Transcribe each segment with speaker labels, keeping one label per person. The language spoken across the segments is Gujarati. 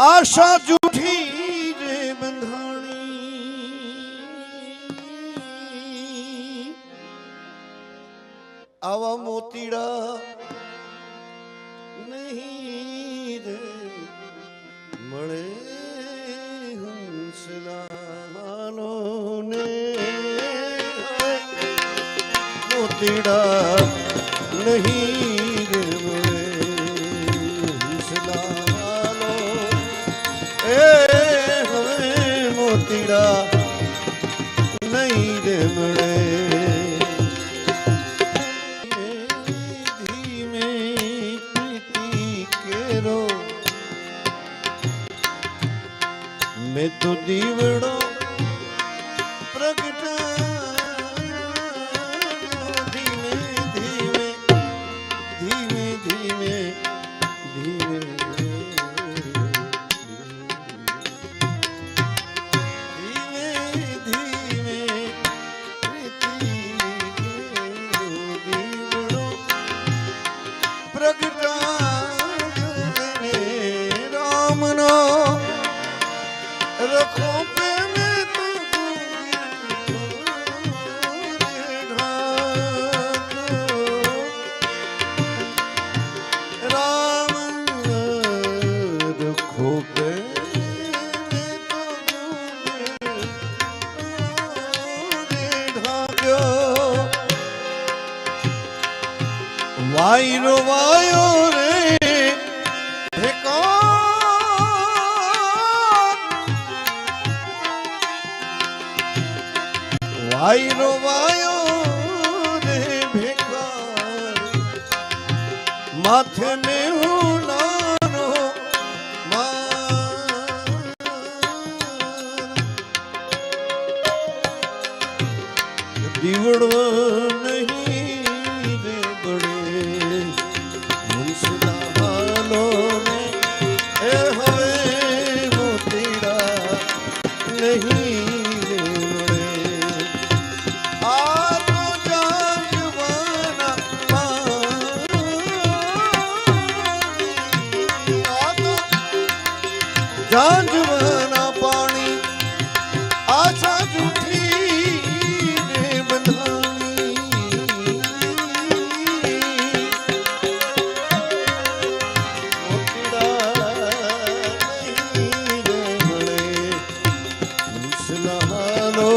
Speaker 1: आशा जूठी रे बंधाणी आवा मोतीड़ा नहीं रे मळे हंसलालो ने मोतीड़ा नहीं रे मळे हंसलालो ए हवे मोतीड़ा नहीं रे मळे मैं तो दीवड़ो प्रगटा धीमे धीमे धीमे धीमे धीमे धीमे धीमे दीवड़ो प्रगटा राम नो रखो पे मैं तो राम रखो पे मैं तो वायरो वायो रे वायरो वायो रे भेकार माथे में उलारो दीवड़ो नहीं रे बड़े हंसला वालो ने ए हवे मोतीड़ा नहीं जांजवाना पानी आशा जूठी रे बंधानी मोतीड़ा नहीं रे मळे हंसलालो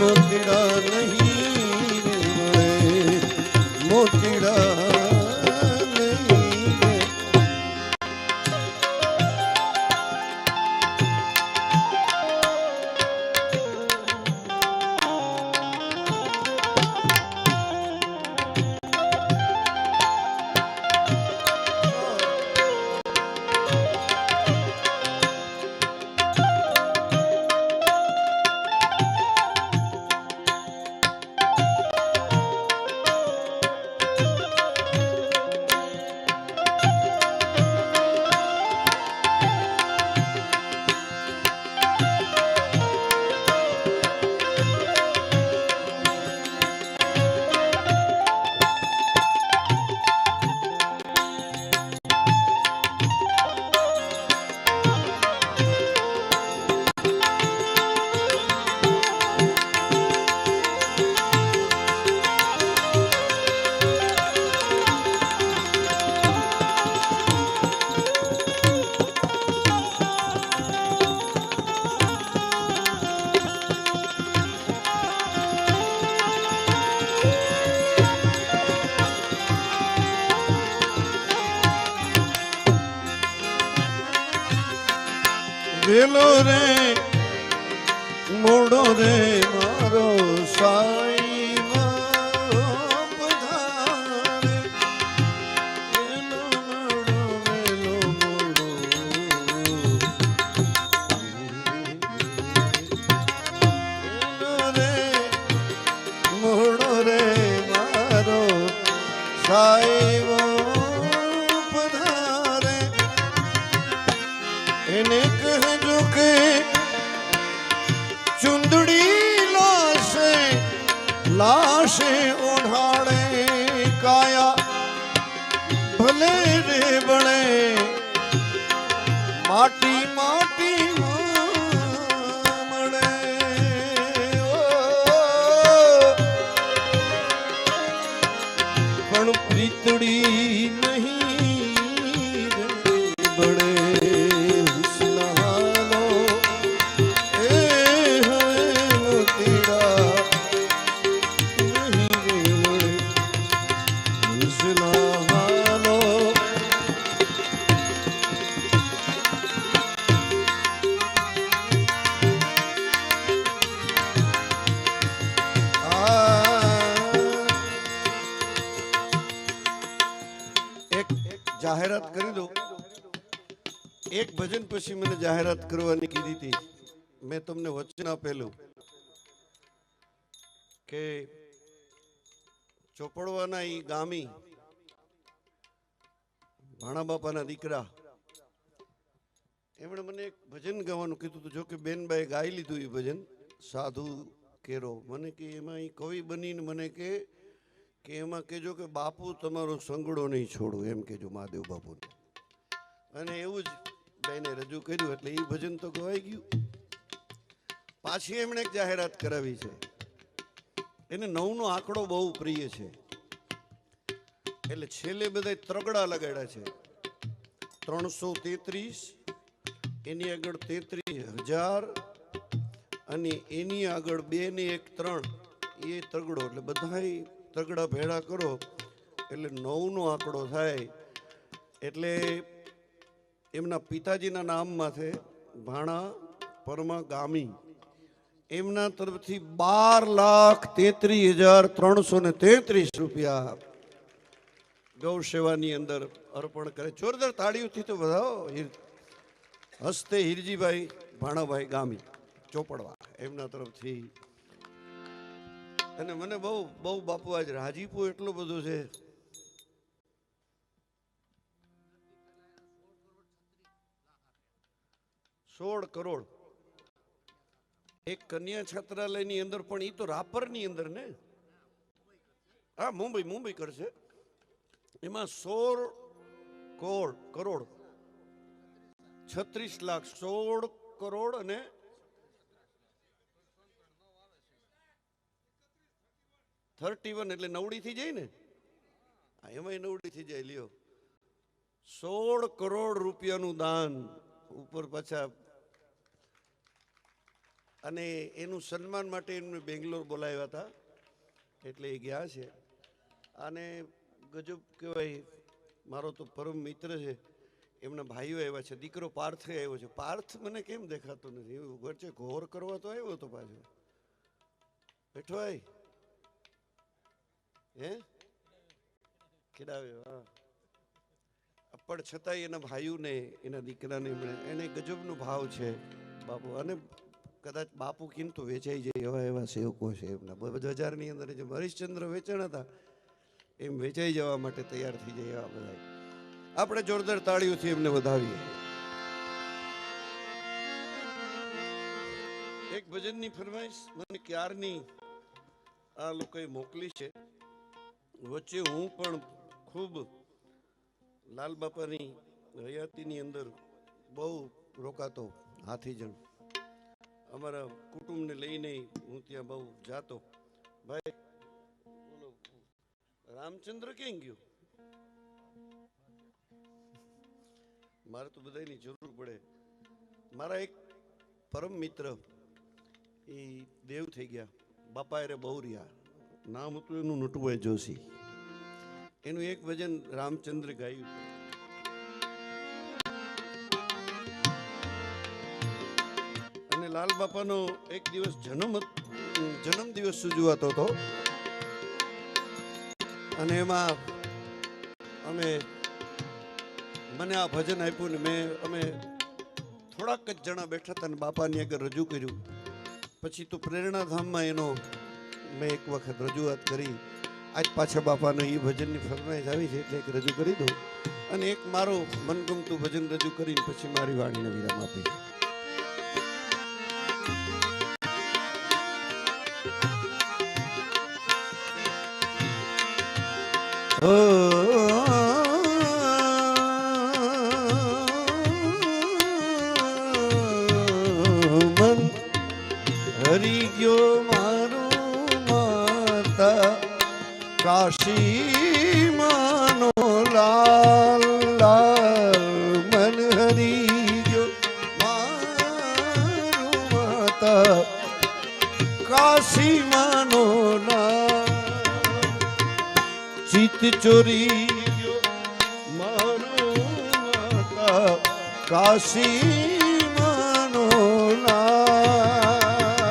Speaker 1: मोतीड़ा नहीं रे मळे मोतीड़ा वेलो रे मोड़ो रे मारो साई मारो पधारे वेलो मोड़ो वेलो मोड़ो वेलो रे मोड़ो रे मारो साई पधारे इन्हें कह जो के चुंदड़ी लाशे उठाड़े काया भले रे તીતડી નહીં બડે હુસ્નહાલો એ હવે મોતીડા નહીં બડે હુસ્નહાલો જાહેરાત કરી દો. એક ભજન પછી મને જાહેરાત કરવાની કીધી હતી. મેં તમને વચન આપેલું કે ચોપડવાના ઈ ગામી ભાણા બાપાના દીકરા એમણે મને એક ભજન ગાવાનું કીધું હતું. જો કે બેનબાઈ ગાઈ લીધું એ ભજન સાધુ કેરો. મને કે એમાં એ કવિ બનીને મને કે એમાં કહેજો કે બાપુ તમારો સંગડો નહીં છોડું એમ કહેજો મહાદેવ બાપુને. અને એવું જ બેને રજૂ કર્યું એટલે એ ભજન તો ગવાઈ ગયું. પાછી એમણે એક જાહેરાત કરાવી છે. એને 9નો આંકડો બહુ પ્રિય છે એટલે છેલ્લે બધા ત્રગડા લગાડ્યા છે. 333 એની આગળ 33,000 અને એની આગળ 2 ને 1 3 એ ત્રગડો એટલે બધા તગડા ભેળા કરો એટલે 9નો આંકડો થાય. એટલે એમના પિતાજીના નામમાં છે ભાણા પરમા ગામી. એમના તરફથી 12,33,333 રૂપિયા ગૌ સેવાની અંદર અર્પણ કરે. જોરદાર તાળીઓથી તો વધાવો. હસ્તે હિરજીભાઈ ભાણાભાઈ ગામી ચોપડવા એમના તરફથી. અને મને બહુ બહુ બાપુ આજ રાજીપો એટલો બધો છે. ₹16 કરોડ એક કન્યા છાત્રાલયની અંદર. પણ એ તો રાપરની અંદર ને. હા, મુંબઈ કરશે. એમાં 16 કરોડ 36 લાખ 16 કરોડ અને 31 એટલે નવડી થઈ જાય ને. એમાં નવડી થઈ જાય. લ્યો 16 કરોડ રૂપિયાનું દાન ઉપર પાછા. અને એનું સન્માન માટે એમને બેંગ્લોર બોલાવ્યા હતા એટલે એ ગયા છે. અને ગજબ કહેવાય. મારો તો પરમ મિત્ર છે. એમના ભાઈઓ આવ્યા છે. દીકરો પાર્થ આવ્યો છે. પાર્થ મને કેમ દેખાતો નથી? એવું વચ્ચે ઘોર કરવા તો આવ્યો હતો પાછો. બેઠો આય હે ખેડાવ્યો. હા, પણ છતાંય એના ભાઈઓને એના દીકરાને એને ગજબનો ભાવ છે બાપુ. અને કદાચ બાપુ કીન તો વેચાઈ જાય એવા એવા સેવકો છે એમના. બજારની અંદર જેમ હરિશ્ચંદ્ર વેચાણ હતા એમ વેચાઈ જવા માટે તૈયાર થઈ જાય એવા બધા. આપણે જોરદાર તાળીઓથી એમને વધાવીએ. એક ભજનની ફરમાઈશ મને ક્યારની આ લોકોએ મોકલી છે. વચ્ચે હું પણ ખૂબ લાલ બાપાની હયાતીની અંદર બહુ રોકાતો. હાથીજણ અમારા કુટુંબને લઈને હું ત્યાં બહુ જાતો. ભાઈ બોલો રામચંદ્ર ક્યાં ગયો? મારે તો બધાની જરૂર પડે. મારા એક પરમ મિત્ર એ દેવ થઈ ગયા. બાપા એરે બહુ રહ્યા. નામ હતું એનું નટુભાઈ જોશી. એનું એક ભજન રામચંદ્ર ગાયું. અને લાલ બાપાનો એક દિવસ જન્મ દિવસ ઉજવાતો હતો. અને એમાં મને આ ભજન આપ્યું ને અમે થોડાક જ જણા બેઠા હતા ને બાપાની આગળ રજૂ કર્યું. પછી તો પ્રેરણાધામમાં એનો મેં એક વખત રજૂઆત કરી. આજ પાછા બાપાનો એ ભજનની ફરમાઈશ આવી છે એટલે એક રજૂ કરી દઉં. અને એક મારો મનગમતું ભજન રજૂ કરીને પછી મારી વાણીને વિરામ આપી. મન હરી ગયો મારું માતા કાશીમાં કાશી માનો ના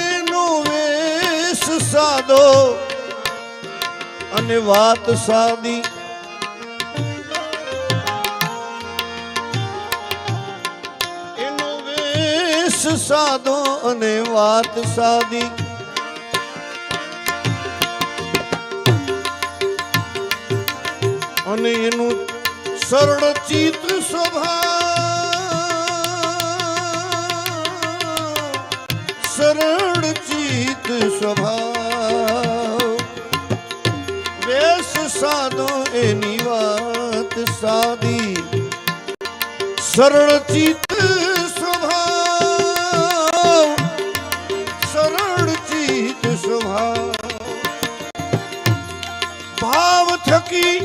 Speaker 1: એનો વેશ સાદો અને વાત સાદી એનો વેશ સાદો અને વાત સાદી અને એનું સરળ ચિત્ત સ્વભાવ સરળ ચિત્ત સ્વભાવ વેશ સાદો એની વાત સાદી સરળ ચિત્ત સ્વભાવ સરળ ચિત્ત સ્વભાવ ભાવ થકી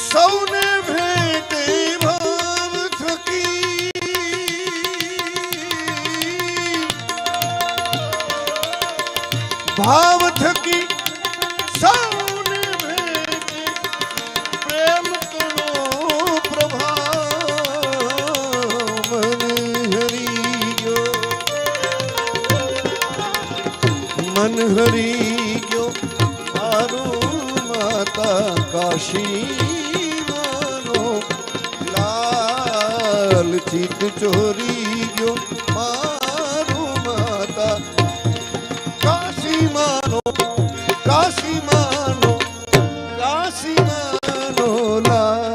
Speaker 1: સૌને ભેટે ભાવ થકી ભાવ થકી સૌને ભેટે પ્રેમ તનો પ્રભાવ મન હરી ગયો મારું માતા કાશી માનો લાલ ચિત ચોરી ગયો મારું માતા કાશી માનો કાશી માનો કાશી માનો લાલ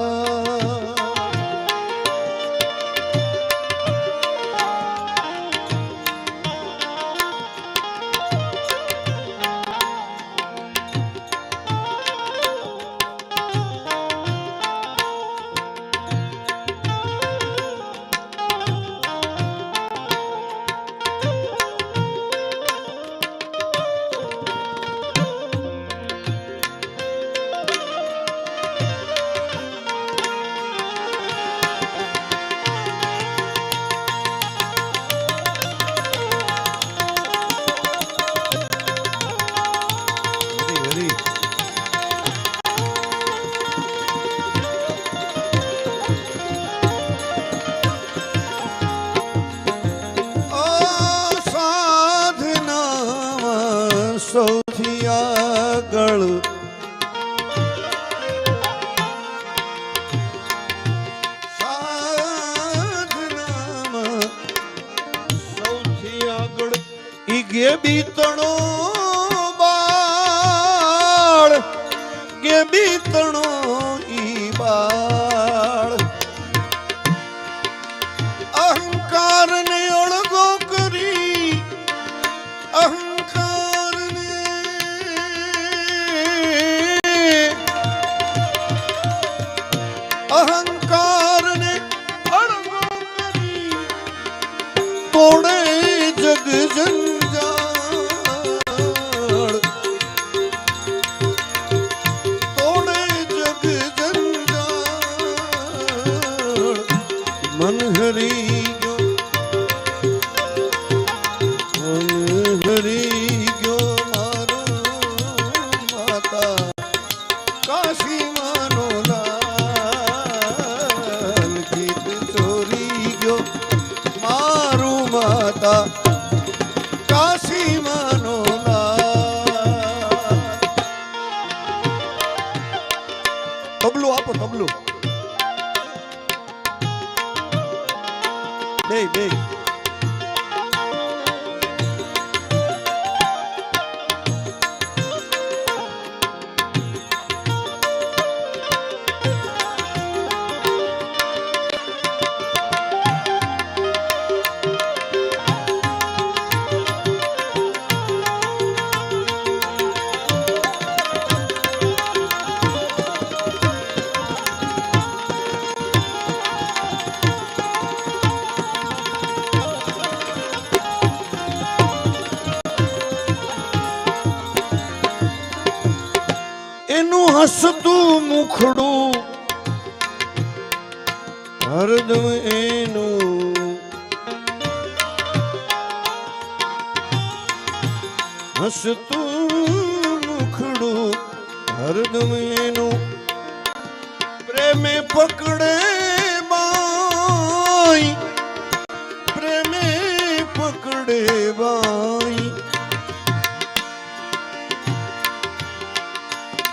Speaker 1: સૌથી આગળ સાધનામાં સૌથી આગળ ઈ ગે બીતણો બાળ ગે બીતણો ઈ બાળ અહંકાર ને અળગો કરી અહંકાર ને અળગો કરી તોડે જગ જંજાળ તોડે જગ હસતું મુખડું હરદમ એનું હસતું મુખડું હરદમ એનું પ્રેમે પકડે બાઈ પ્રેમે પકડે બાઈ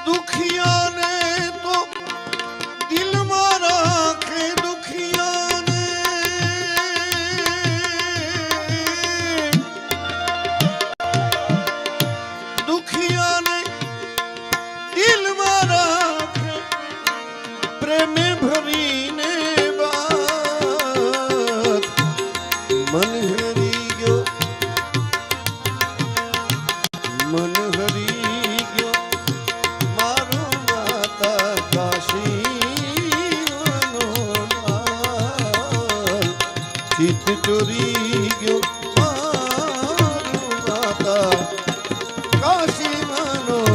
Speaker 1: દુખિયાને તો દિલમાં રાખે દુખિયાને દુખિયાને દિલમાં રાખે પ્રેમે ભરીને વાત મન હરી ગયો મન હરી ગયો મારો માતા કાશી મનોલાલ ચિત ચોરી ગયો મારો માતા કાશી મનોલાલ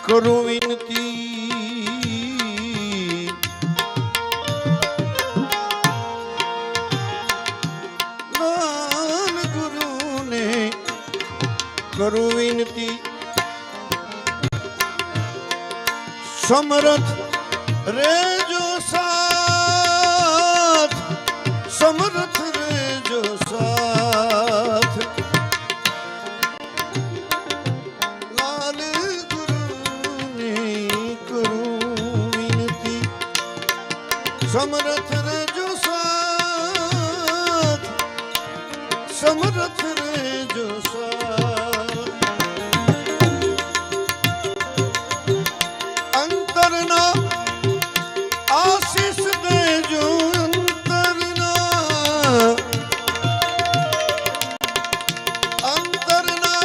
Speaker 1: કરું વિનતી લાલ ગુરુને કરું વિનતી સમરથ રેજો સાથ સમરથ રેજો સાથ લાલ સમરથ રેજો સાથ સમરથ રેજો સાથ અંતરના આશીષ દેજો અંતરના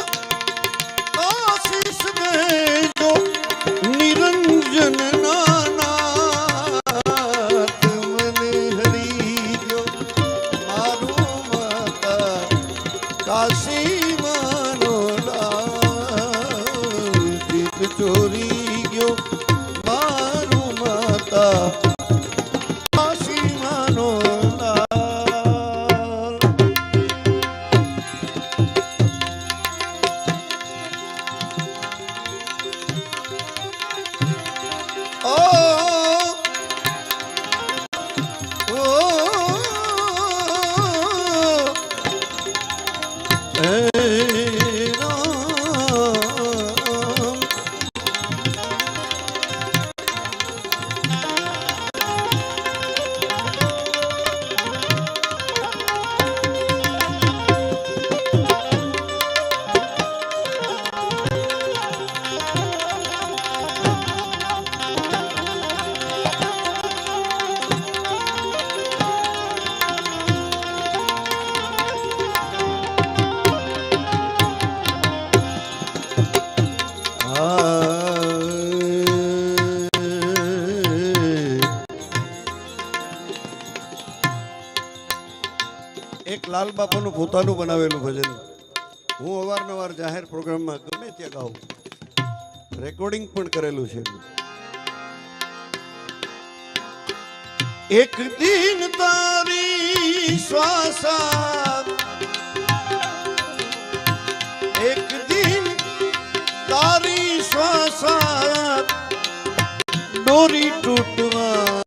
Speaker 1: આશીષ દેજો નિરંજન કાશી મનોલાલ ચિત ચોરી ગયો મારું માતા કાશી મનોલાલ ઓ એક લાલ બાપાનું પોતાનું બનાવેલું ભજન હું અવારનવાર જાહેર પ્રોગ્રામમાં ગમે ત્યાં ગાઉં રેકોર્ડિંગ પણ કરેલું છે એક દિન તારી શ્વાસા એક દિન તારી શ્વાસા ડોરી તૂટવાની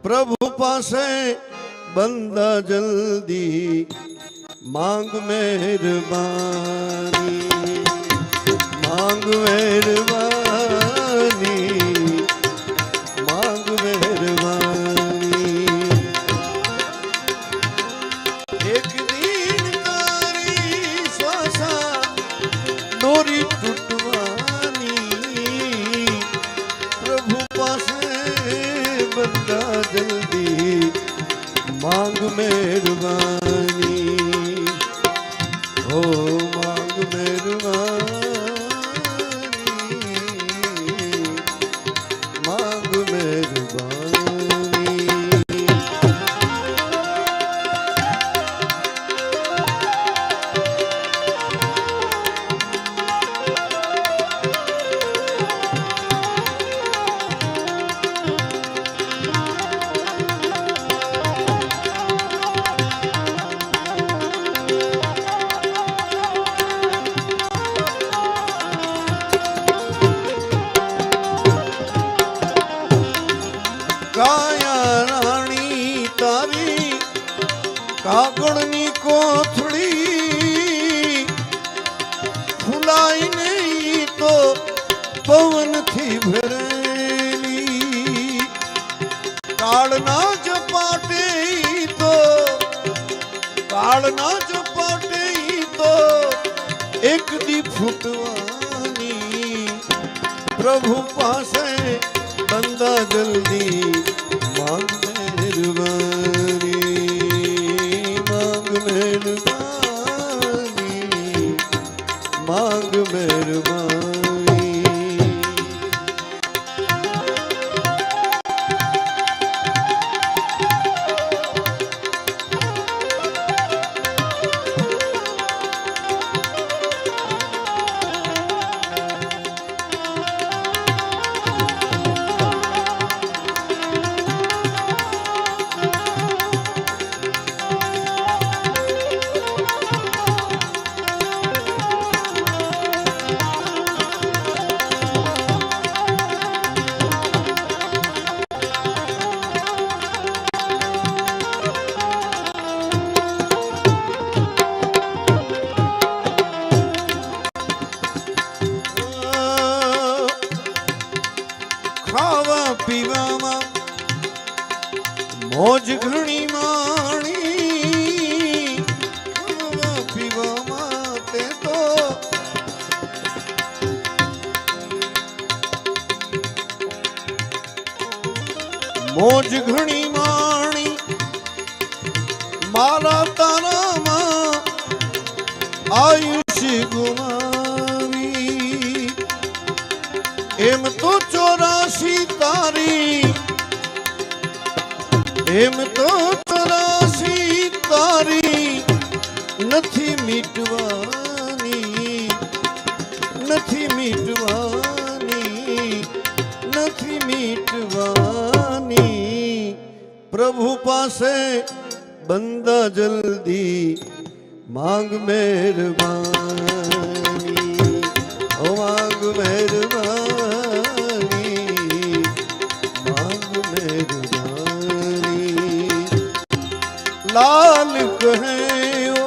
Speaker 1: प्रभु पासे बंदा जल्दी मांग मेहरबानी, मांग मेहरबानी, मांग मेहरबानी। एक दिन तारी श्वासा डोरी टूटवानी, प्रभु पासे बंदा जल्दी मांग मेहरबानी, ओ मांग मेहरबानी, मांग मेहरबानी। કાયા રાણી તારી કાગળની કોથળી ફૂલાઈ નહીં તો પવનથી ભરેલી, કાળના ઝપાટે તો કાળના ઝપાટે તો એક દી ફૂટવાની, પ્રભુ પાસે बंदा जल्दी मांग मेहरबानी, मांग मेहरबानी, मांग मेहरबानी। ખાવા પીવામાં મોજ ઘણી માણી, ખાવા પીવામાં તે તો મોજ ઘણી માણી, મારા તારામાં આયુષ્ય ગુમાવી, એમ તો 84 તારી, એમ તો 84 તારી નથી મીટવાની, નથી મીટવાની, નથી મીટવાની, પ્રભુ પાસે બંદા જલ્દી માંગ મેહરબાની, ઓ માંગ મેહરબાની, માંગ મેહરબાની। લાલ કહે ઓ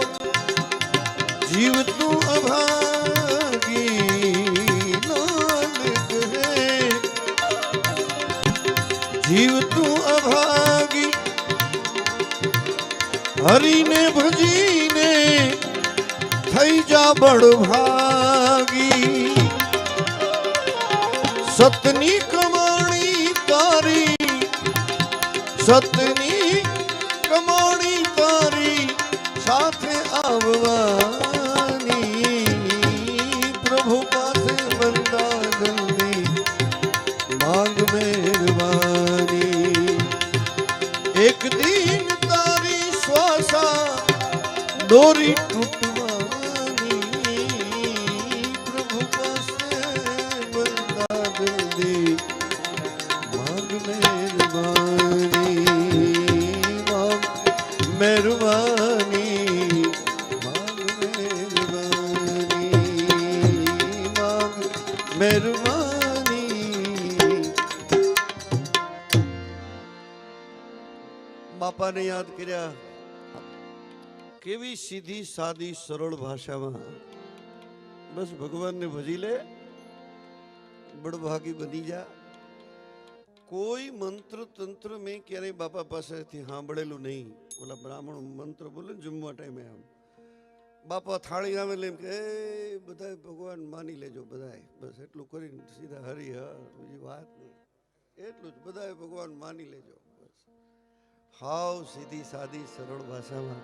Speaker 1: જીવ તું અભાગી, લાલ કહે જીવ તું અભાગી, હરીને ભજીને થઈ જા બળભાગી, સતની કમાણી તારી, સતની કમાણી તારી સાથે આવવાની, પ્રભુ પાસે બંદા જલ્દી માંગ મેહરબાની। એક દિન તારી શ્વાસા ડોરી તૂટવાની, પ્રભુ પાસે બંદા જલ્દી માંગ મેહરબાની, માંગ મેહરબાની, માંગ મેહરબાની, માંગ મેહરબાની। બાપાને યાદ કર્યા, કેવી સીધી સાદી સરળ ભાષામાં બસ ભગવાનને ભજી લે, બળભાગી બની જા. કોઈ મંત્ર તંત્ર મેં ક્યારેય બાપા પાસેથી સાંભળેલું નહીં. ઓલા બ્રાહ્મણ મંત્ર બોલે ને જમવા ટાઈમે, આમ બાપા થાળી આવે એમ કે બધાય ભગવાન માની લેજો, બધાય બસ એટલું કરીને સીધા હરિહર, બીજી વાત નહીં, એટલું જ બધાય ભગવાન માની લેજો. બસ હાવ સીધી સાદી સરળ ભાષામાં.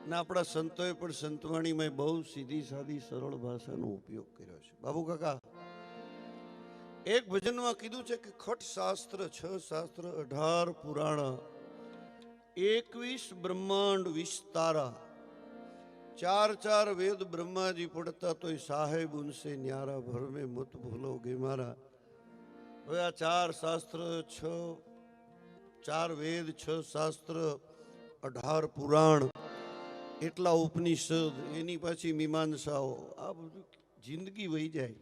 Speaker 1: ને આપણા સંતોએ પણ સંતવાણીમાં બહુ સીધી સાદી સરળ ભાષાનો ઉપયોગ કર્યો છે. બાબુ કાકા એક ભજનમાં કીધું છે કે ખટ શાસ્ત્ર, 6 શાસ્ત્ર, 18 પુરાણ, 21 બ્રહ્માંડ વિસ્તારા, 4 વેદ બ્રહ્માજી પડતા તોય સાહેબ ઉનસે ન્યારા, ભર મેં મત ભૂલોગે મારા. હવે આ 4 શાસ્ત્ર, 4 વેદ, 6 શાસ્ત્ર, 18 પુરાણ, એટલા ઉપનિષદ, એની પાછી મીમાંસાઓ, આ બધું જિંદગી વહી જાય.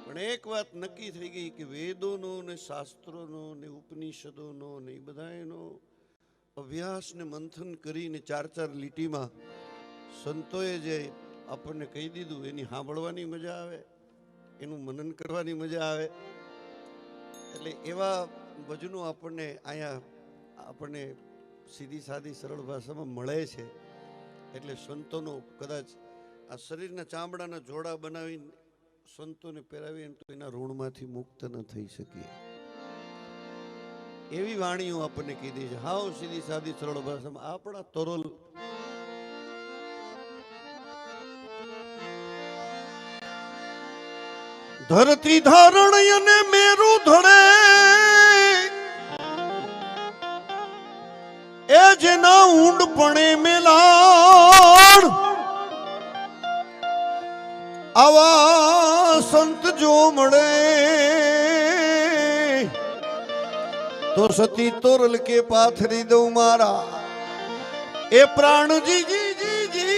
Speaker 1: પણ એક વાત નક્કી થઈ ગઈ કે વેદોનો ને શાસ્ત્રોનો ને ઉપનિષદોનો ને એ બધાનો અભ્યાસ ને મંથન કરીને 4 લીટીમાં સંતોએ જે આપણને કહી દીધું, એની સાંભળવાની મજા આવે, એનું મનન કરવાની મજા આવે. એટલે એવા ભજનો આપણને અહીંયા આપણને સીધી સાદી સરળ ભાષામાં મળે છે. એટલે સંતોનો કદાચ આ શરીરના ચામડાના જોડા બનાવીને સંતોને પહેરાવીએ તો એના ઋણમાંથી મુક્ત ન થઈ શકીએ. એવી વાણીઓ આપણને કીધી છે, હાવ સીધી સાદી સરળ ભાષામાં. આપણા તરોલ ધરતી ધારણ અને મેરુ ધડે, એ જેના ઊંડપણે મેલાણ, આવા સંત જો મળે તો સતી તોરલ કે પાથરી દઉં મારા. એ પ્રાણજી જી જી જી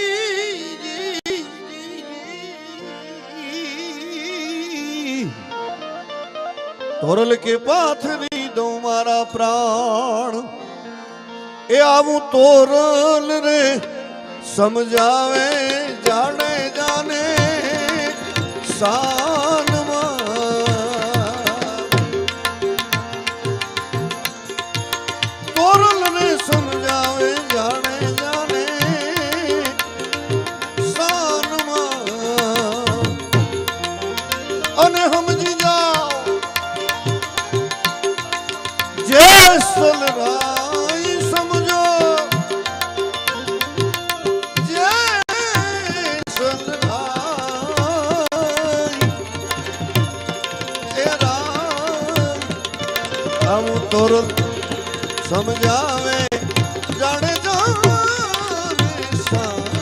Speaker 1: તોરલ કે પાથરી દઉં મારા પ્રાણ. એ આવું તોરલ રે સમજાવે જાણે જાને શાનમાં. તોરલ ને સમજાવે જાણે જાને શાનમાં. અને સમજી જાઓ જે સલરાય સમજો, જે સલરાય આવું તોરલ સમજાવે જાણે જાને શાનમાં.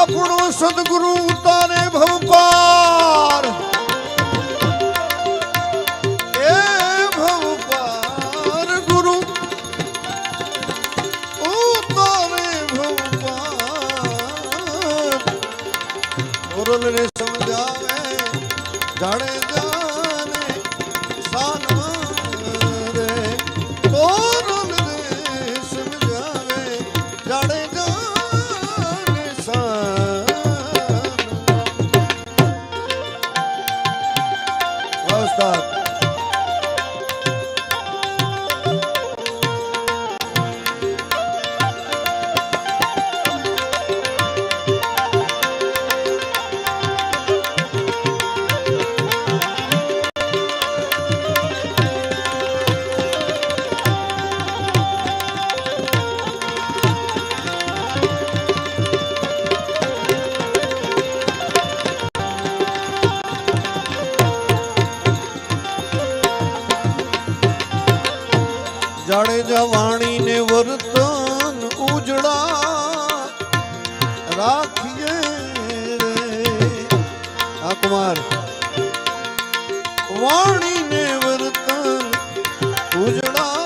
Speaker 1: આપણો સદગુરુ ઉતારે ભવપાર એ ભવપાર ગુરુ ઉતારે ભવપાર ઓરલ ને સમજાવે જાણે જાને સાનવા રે ઓરલ ને સમજાવે જાણે જાડેજા વાણી ને વર્તન ઉજળા રાખીએ રે આ કુમાર વાણી ને વર્તન ઉજળા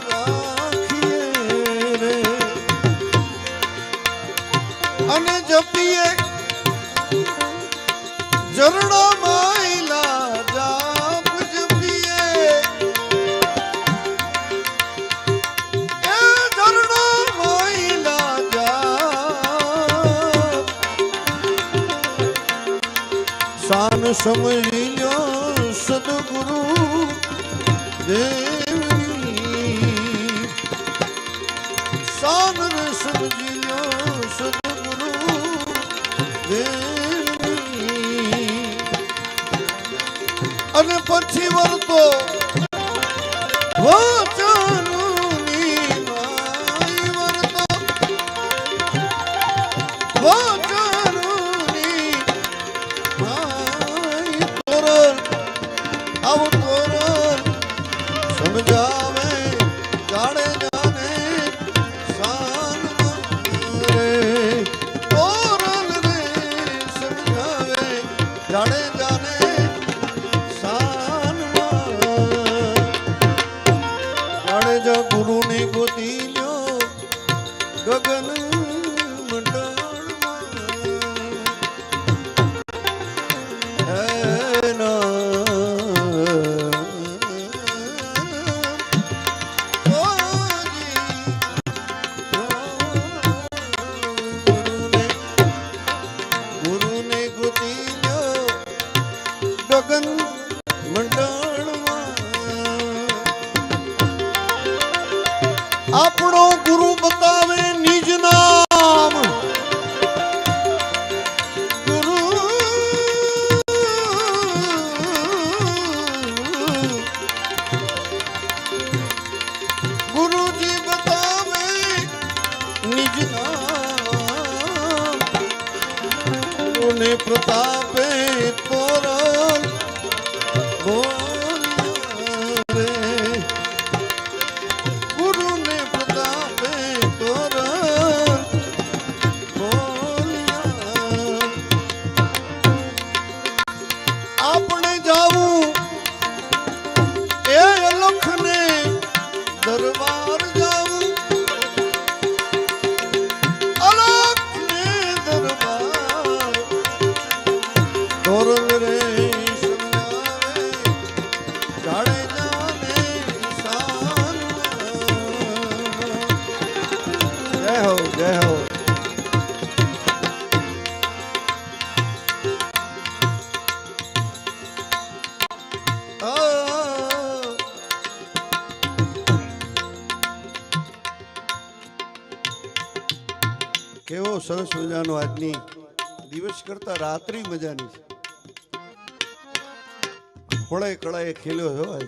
Speaker 1: રાખીએ રે અને જપીએ ઝરણા માયલા જાપ જપીએ શાન સમજી લ્યો સદગુરુ દેવની શાન સમજી લ્યો સદગુરુ દેવની અને પછી વર્તો વચનની માય વર્તો વચનની આવું તોરણ સમજાવે જાણે જાને શાન રે તોરણ રે સમજાવે જાણે જાને શાન જાણે જા ગુરુ ને ગોતી લ્યો ગગન આપણો ગુરુ બતાવે નિજ નામ ગુરુ ગુરુજી બતાવે નિજ નામ ગુરુને પ્રતાપે તોરણ આપણે જાવું એ લખને દરબાર જાવું અલખને દરબાર તોરણ રે સમજાવે જાણે જાને શાન જય હો જય હો કેવો સરસ મજાનો આજની દિવસ કરતા રાત્રિ મજાની છે ખોળાએ કળાએ ખેલ્યો છો આજ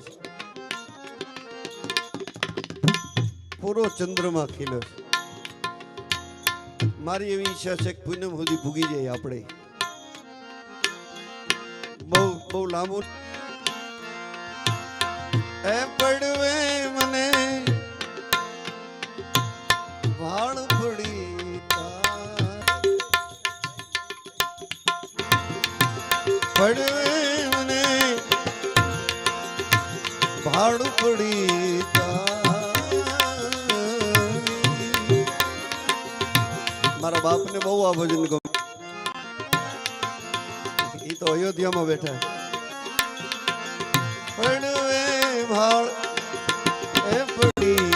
Speaker 1: પૂરો ચંદ્રમાં ખેલ્યો છે મારી એવી ઈચ્છા છે કે પૂનમ સુધી ભૂગી જાય આપણે બહુ બહુ લાંબુ એ પડવે મને વાળ પડી પડવે મને ભાડું પડી મારા બાપને બહુ આ ભજન ગમે એ તો અયોધ્યામાં બેઠા પડવે ભાળ એ પડી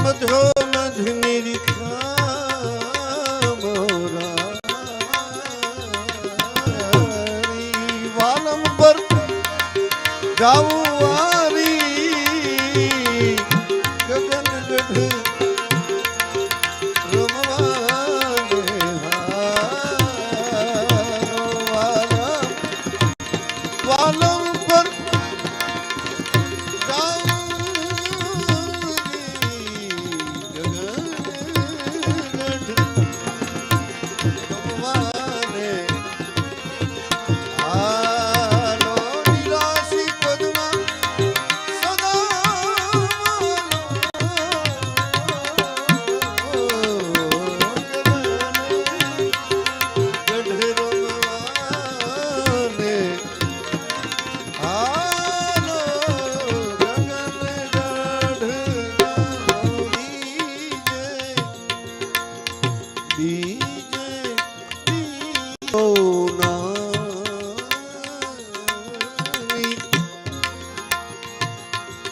Speaker 1: મધો મધ નિરીખા મોરા વાલમ પર જાવું વારી ગગન ગઢ વાલમ પર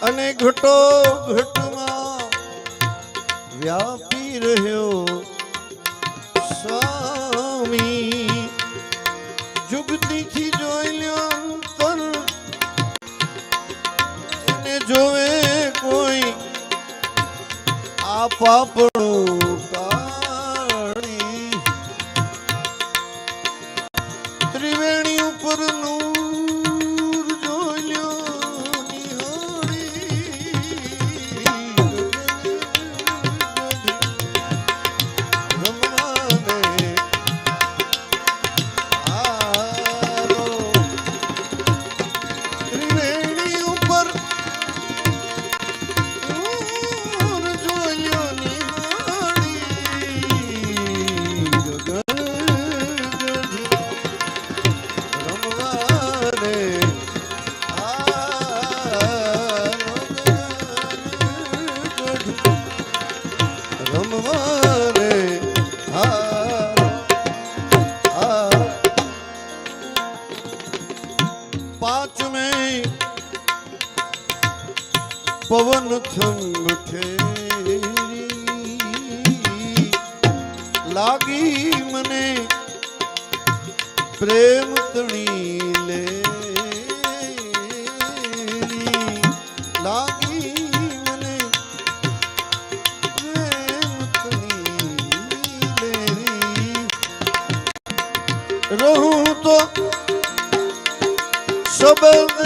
Speaker 1: અને ઘટો ઘટમાં વ્યાપી રહ્યો સ્વામી જુગતીથી જોઈ લ્યો અંતર એને જોવે કોઈ આ પાપણું ટાળી ત્રિવેણી ઉપરનું પવન થંભે લાગી મને પ્રેમ તણી લે લાગી મને પ્રેમ તણી લે રહું તો શબ્દ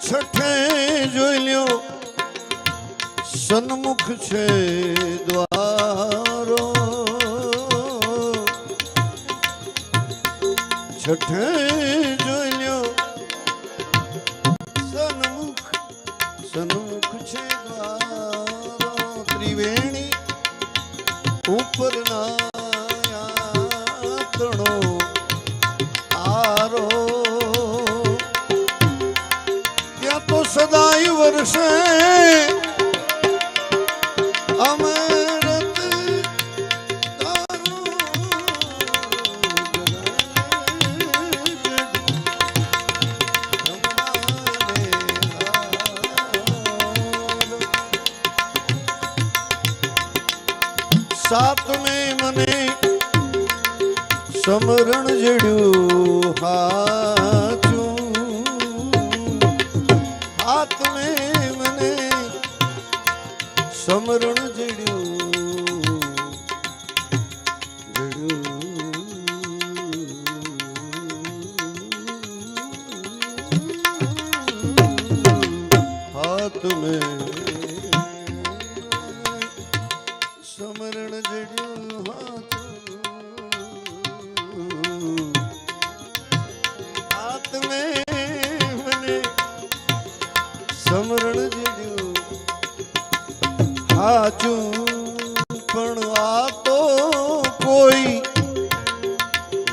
Speaker 1: છઠે જોઈ લ્યો સન્મુખ છે દ્વારો છઠે જોઈ લ્યો સન્મુખ છે દ્વારો ત્રિવેણી ઉપરના તણો આરો ત્યાં તો સદાય વર્ષે અમૃત તારું સાત में મને સમરણ જડ્યું હાચું હાથ में મને સમરણ હાથ में સમરણ જડ્યું હાથ में મને સમરણ જડ્યું હાચું પણ આ તો કોઈ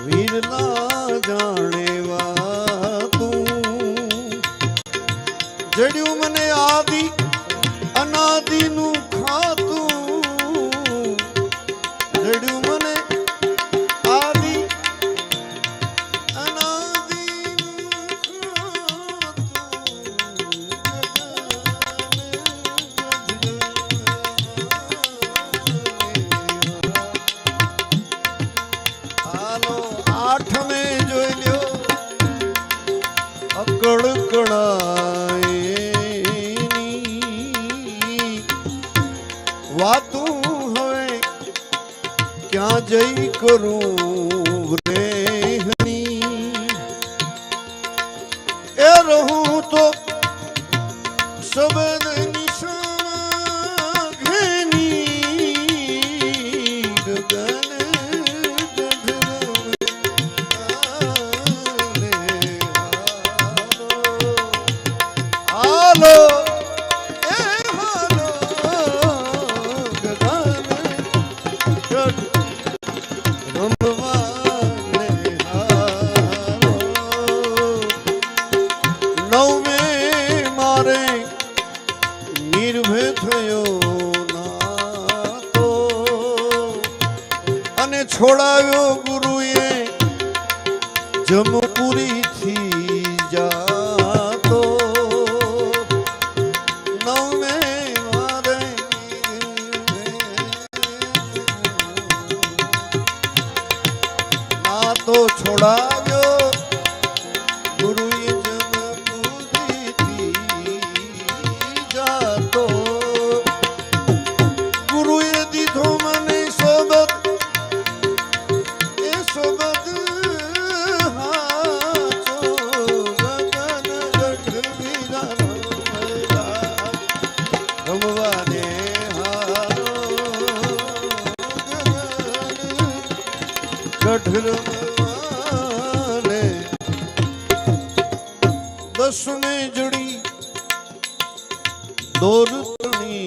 Speaker 1: વીર ના જાણેવા તું જડ્યું મને આદિ અનાદિનું ખાતું જડ્યું મને આદિ હાલો આઠ में જોઈ લ્યો અકળ કળાયની વાતું હવે ક્યાં જઈ કરું રેહની એ રહું તો શબ્દ નિશાન ઘેની ગગન હાલો એ હાલો નવમે મારે નિર્ભય થયો ના તો અને છોડાવ્યો ગુરુએ જમપુરી થી જાતો નવમે મારે ના તો છોડાવ્યો ગુરુએ જમપુરી જાતો ગુરુએ દીધો મને સોબત એ સોબત હાચો ગગન ગઢવી રમવાને હારો ગઢ રમવાને 10 में जड़ी દોરતણી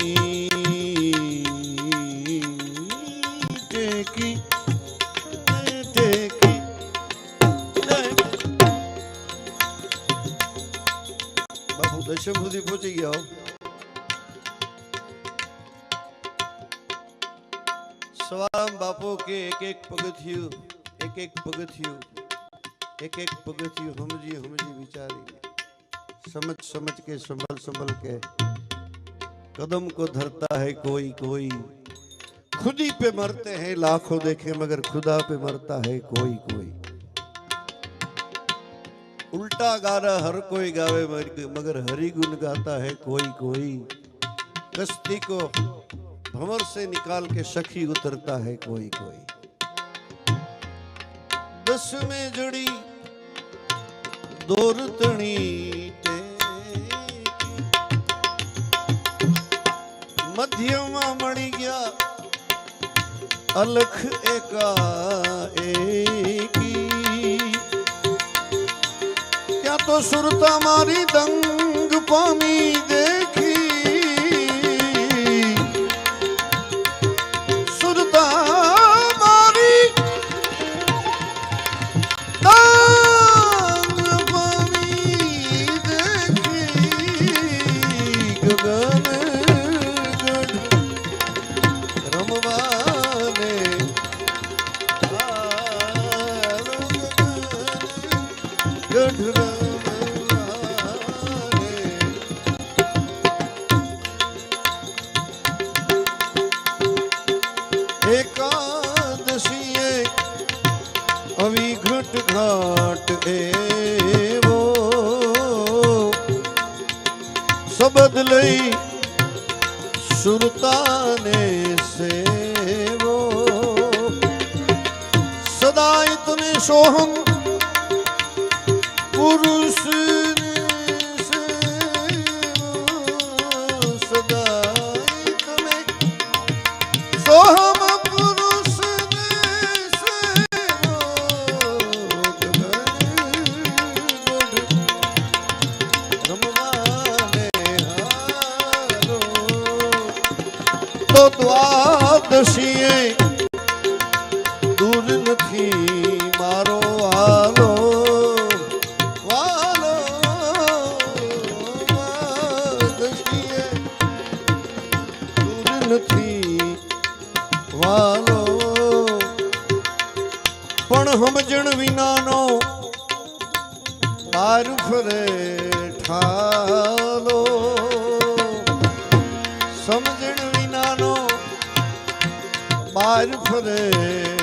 Speaker 1: ટેકી ટેકી બાપુ દશમ સુધી પહોંચી ગયા સવારામ બાપુ કે એક પગથિયું સમજી વિચારી समझ के संभल के कदम को धरता है कोई खुद ही पे मरते हैं लाखों देखे मगर खुदा पे मरता है कोई उल्टा गा रहा हर कोई गावे मगर हरि गुण गाता है कोई कश्ती को भंवर से निकाल के सखी उतरता है कोई 10 में जड़ी દોરતણી મધ્યમાં મળી ગયા અલખ એકાએકી ત્યાં તો સુરતા મારી દંગ પામી દેખી સુરતા શબ્દ લઈ સુરતાને સેવો સદાય તમે સોહમ પુરુષ સદાય તમે સોહમ પુરુષ તો દ્વાદશીએ દૂર નથી મારો વાલો વાલો દ્વાદશીએ દૂર નથી વાલો પણ સમજણ વિનાનો બાર ફરે ઠાલો સમજણ વિનાનો બાર ફરે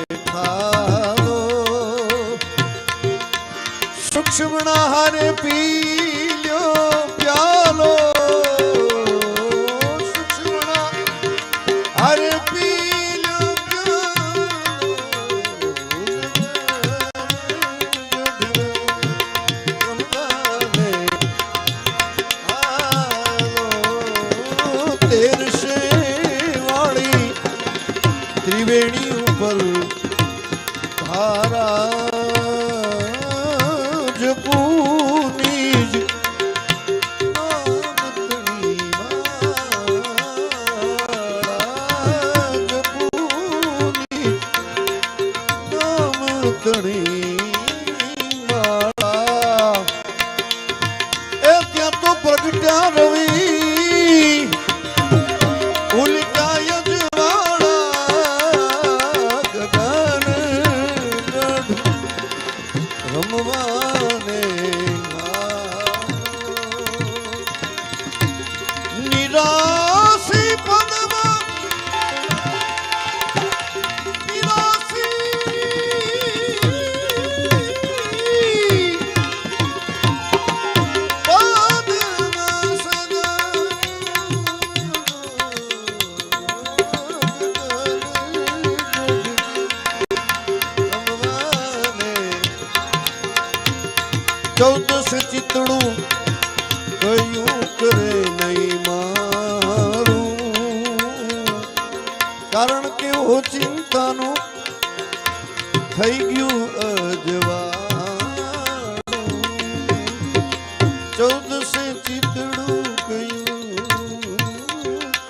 Speaker 1: ઠાલો સૂક્ષ્મના હારે પી લ્યો પ્યાલો સૂક્ષ્મના હારે પી લ્યો પ્યાલો તેરશે વાળી ત્રિવેણી ઉપર ધારા જપૂની જ નામતણી માળા જપૂની નામતણી માળા એ ત્યાં તો પ્રગટ્યા રવિ ઉલટાય રમવાને નિરાશી પદમાં નિરાશી પદમાં સદા ચૌદસ ચિતડું કયું કરે નહીં મારું કારણ કે ઓ ચિંતાનું થઈ ગયું અજવાળું ચૌદસ ચિતડું કયું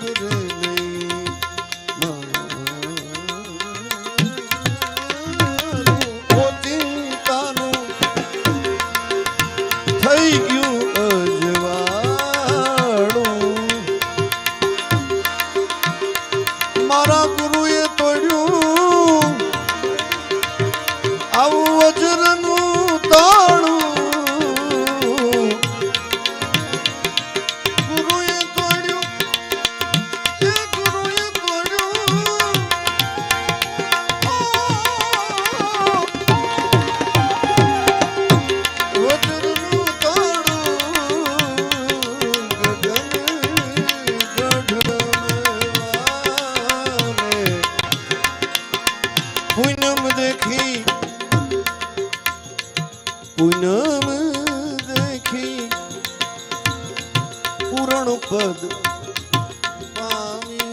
Speaker 1: કરે નહીં મારું ઓ ચિંતાનું થઈ ગયું અજવાળું મારા ગુરુએ તોડ્યું આવું વજ્રનું તાળું ગુરુએ તોડ્યું એ ગુરુએ તોડ્યું વજ્રનું પૂનમ દેખી પૂરણ પદ પામી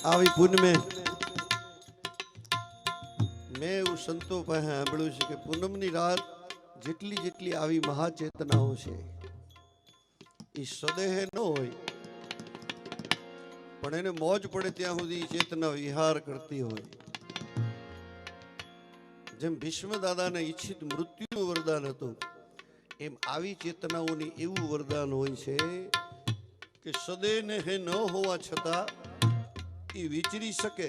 Speaker 1: આવી પૂનમે મેં એવું સંતો પાસે સાંભળ્યું છે કે પૂનમની રાત જેટલી જેટલી આવી મહાચેતનાઓ છે એ સદેહે ન હોય પણ એને મોજ પડે ત્યાં સુધી ચેતના વિહાર કરતી હોય જેમ ભીષ્મ દાદાને ઈચ્છિત મૃત્યુનું વરદાન હતું એમ આવી ચેતનાઓની એવું વરદાન હોય છે કે સદેહને હે ન હોવા છતાં એ વિચરી શકે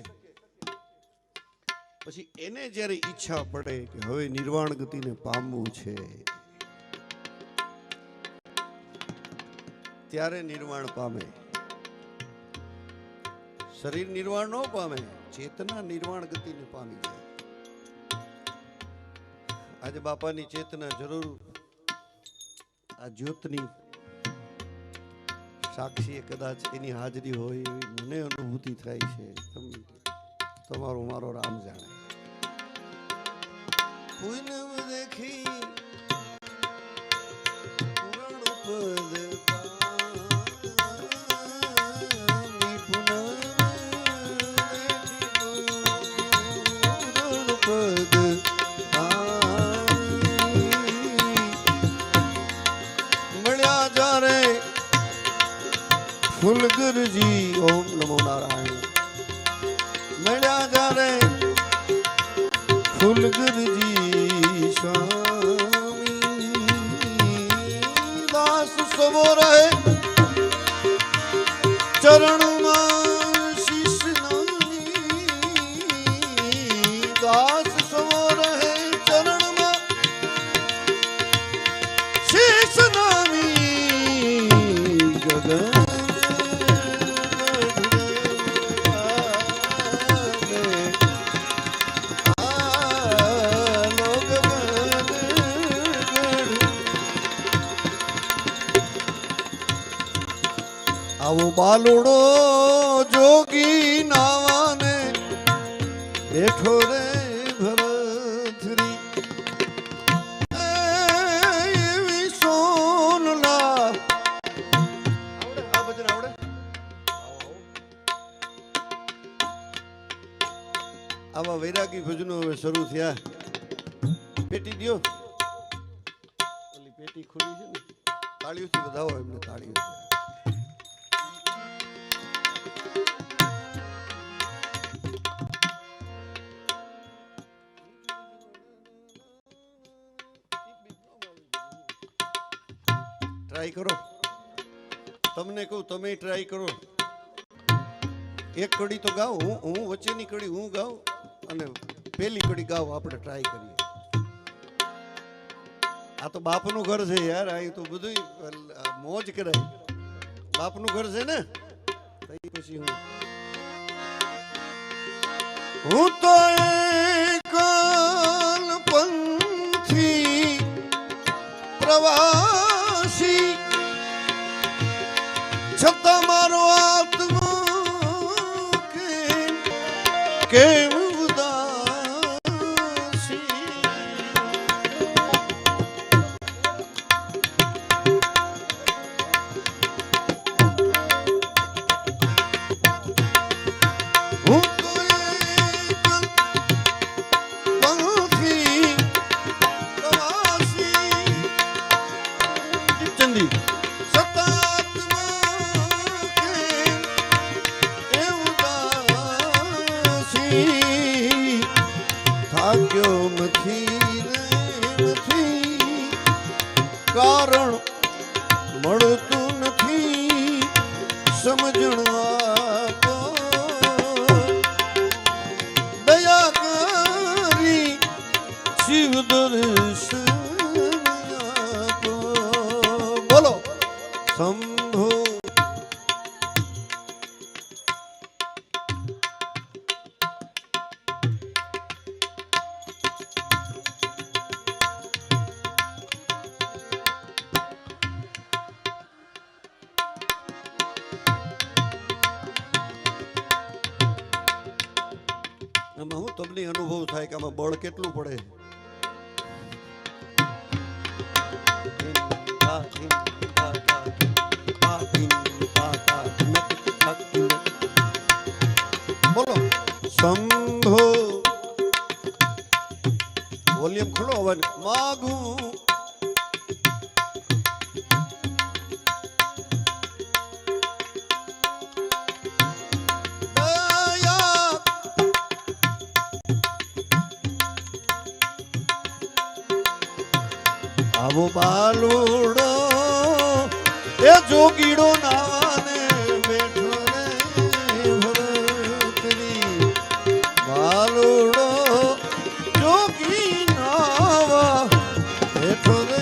Speaker 1: પછી એને જ્યારે ઈચ્છા પડે કે હવે નિર્વાણ ગતિને પામવું છે ત્યારે નિર્વાણ પામે શરીર નિર્વાણ ન પામે ચેતના નિર્વાણ ગતિને પામી જાય આજે બાપાની ચેતના જરૂર આ જ્યોતની સાક્ષીએ કદાચ એની હાજરી હોય એવી મને અનુભૂતિ થાય છે. તમારો મારો રામ જાણે. પૂનમ દેખી પૂરણ પદ ફુલગુરજી ઓમ નમો નારાયણ. મળ્યા જારે ફુલગુરજી સ્વામી દાસ સવો રહે ચરણમાં શીશ નાની. દાસ સવો રહે ચરણમાં શીશ નાની. ગગન આવો બાલુડો જોગી નાવાને બેઠો રે ભરથરી. એવી સોનલા આવડે આ ભજન આવડે. આવા વૈરાગી ભજનો હવે શરૂ થયા. પેટી દ્યો. ઓલી પેટી ખુલી છે ને, તાળીઓથી વધાવો એમને. તાળીઓ ટ્રાય કરો. તમને કહું તમે ટ્રાય કરો. એક કડી તો ગાઓ, હું વચ્ચેની કડી હું ગાઉં અને પેલી કડી ગાઓ. આપણે ટ્રાય કરીએ. આ તો બાપનું ઘર છે યાર. અહીં તો બધું મોજ કરાય. બાપનું ઘર છે ને. પછી હું તો એકલ પંથી પ્રવાસી છતાં મારો આત્મા કેમ ઉદાસી. હું તો એકલ પંથી પ્રવાસી ચંદી થાક્યો નથી રે નથી. કારણ મળતું નથી સમજણ આપો. દયા કરી શિવ દર્શન આપો. બોલો શંભો. આમાં હું તમને અનુભવ થાય કે આમાં બળ કેટલું પડે. બોલો શંભો. વોલ્યુમ ખોલો અવાજ. માગું આવો બાલુડો એ જોગીડો નાવાને બેઠો રે ભરતરી. બાલુડો જોગી નાવા બેઠો રે.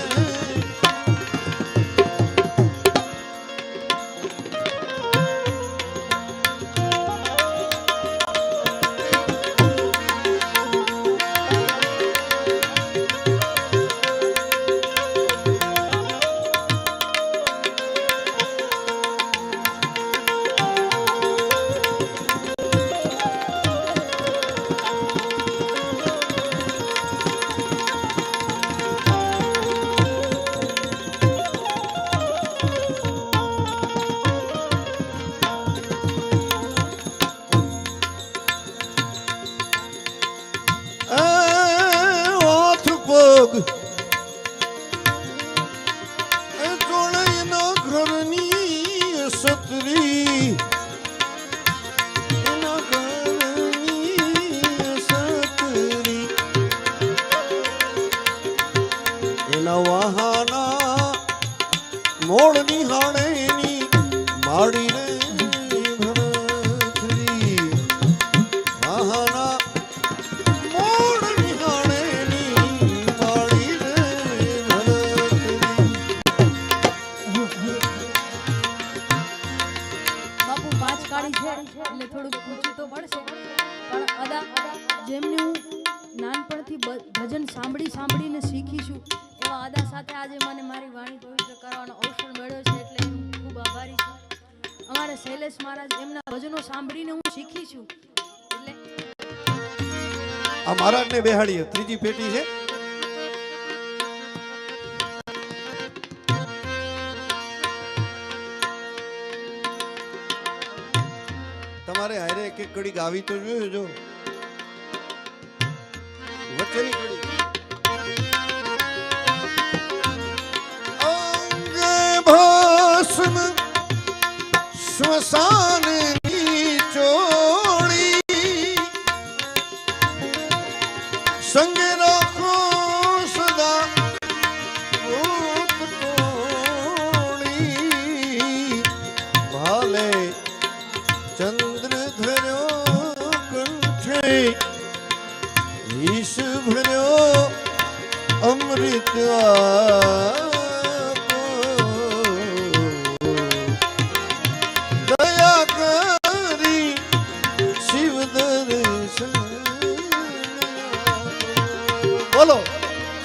Speaker 1: જોગ ચોળાઈના ઘરની સતરી એના ઘરની સતરી એના વાહાના મોડ નિહાળે એની માડી રે ભરથરી વાહાના મોડ નિહાળે એની માડી રે ભરથરી.
Speaker 2: બાપુ પાંચ કાળી છે એટલે થોડુંક પૂછવું તો પડશે પણ અદા જેમને હું નાનપણથી ભજન સાંભળીને શીખી છું એવા અદા સાથે આજે મને મારી વાણી પવિત્ર કરવાનો અવસર મળ્યો છે એટલે હું ખૂબ આભારી છું. અમારે શૈલેષ મહારાજ એમના ભજનો સાંભળીને હું શીખી છું એટલે
Speaker 1: આ મહારાજને બેહાડીએ ત્રીજી પેટી છે. તમારે હારે એક એક કડી ગાવી તો જોયો જો વચ્ચેની કડી અંગે ભસ્મ શ્મશાનની ચોળી સંગે રાખો સદા ભૂત ટોળી ભાલે ચંદ્ર ધર્યો કંઠે ઈશ ભર્યો અમૃત દયા કરી શિવ દર્શન બોલો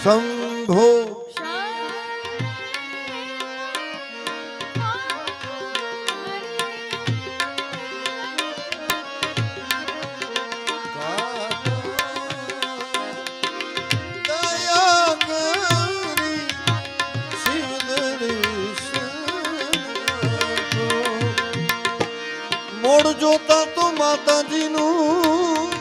Speaker 1: શંભો મોડ જોતા તો માતાજીનું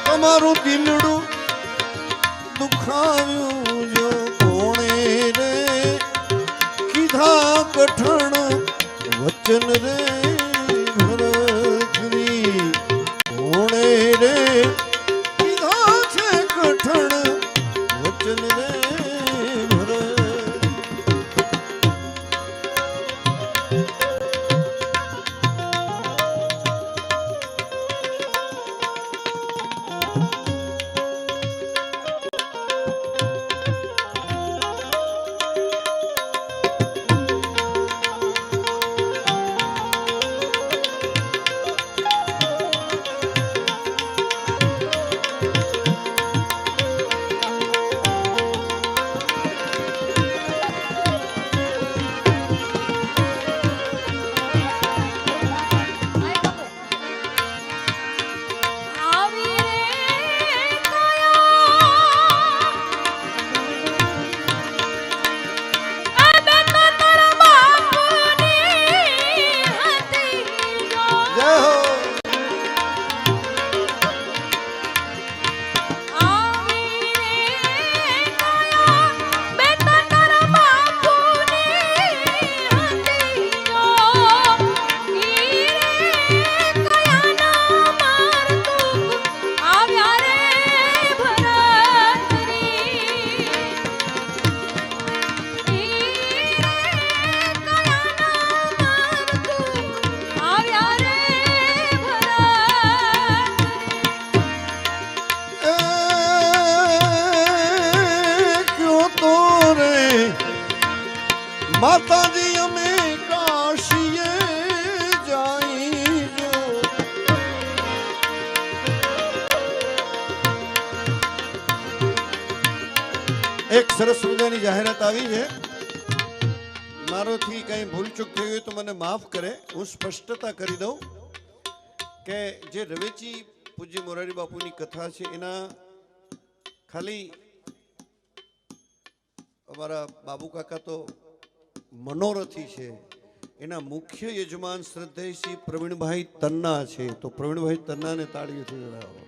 Speaker 1: તમારું દિલડું દુખાવ્યું જો કોણે રે કીધા કઠણ વચન રે ભરથરી કોણે રે કીધા છે કઠણ વચન રે ભરત. એક સરસ મજાની જાહેરાત આવી છે. મારોથી કંઈ ભૂલચૂક થઈ હોય તો મને માફ કરે. હું સ્પષ્ટતા કરી દઉં કે જે રવેચી પૂજ્ય મોરારી બાપુની કથા છે એના ખાલી અમારા બાબુ કાકા તો મનોરથી છે, એના મુખ્ય યજમાન શ્રદ્ધેય શ્રી પ્રવીણભાઈ તન્ના છે. તો પ્રવીણભાઈ તન્નાને તાળીઓથી વધાવો.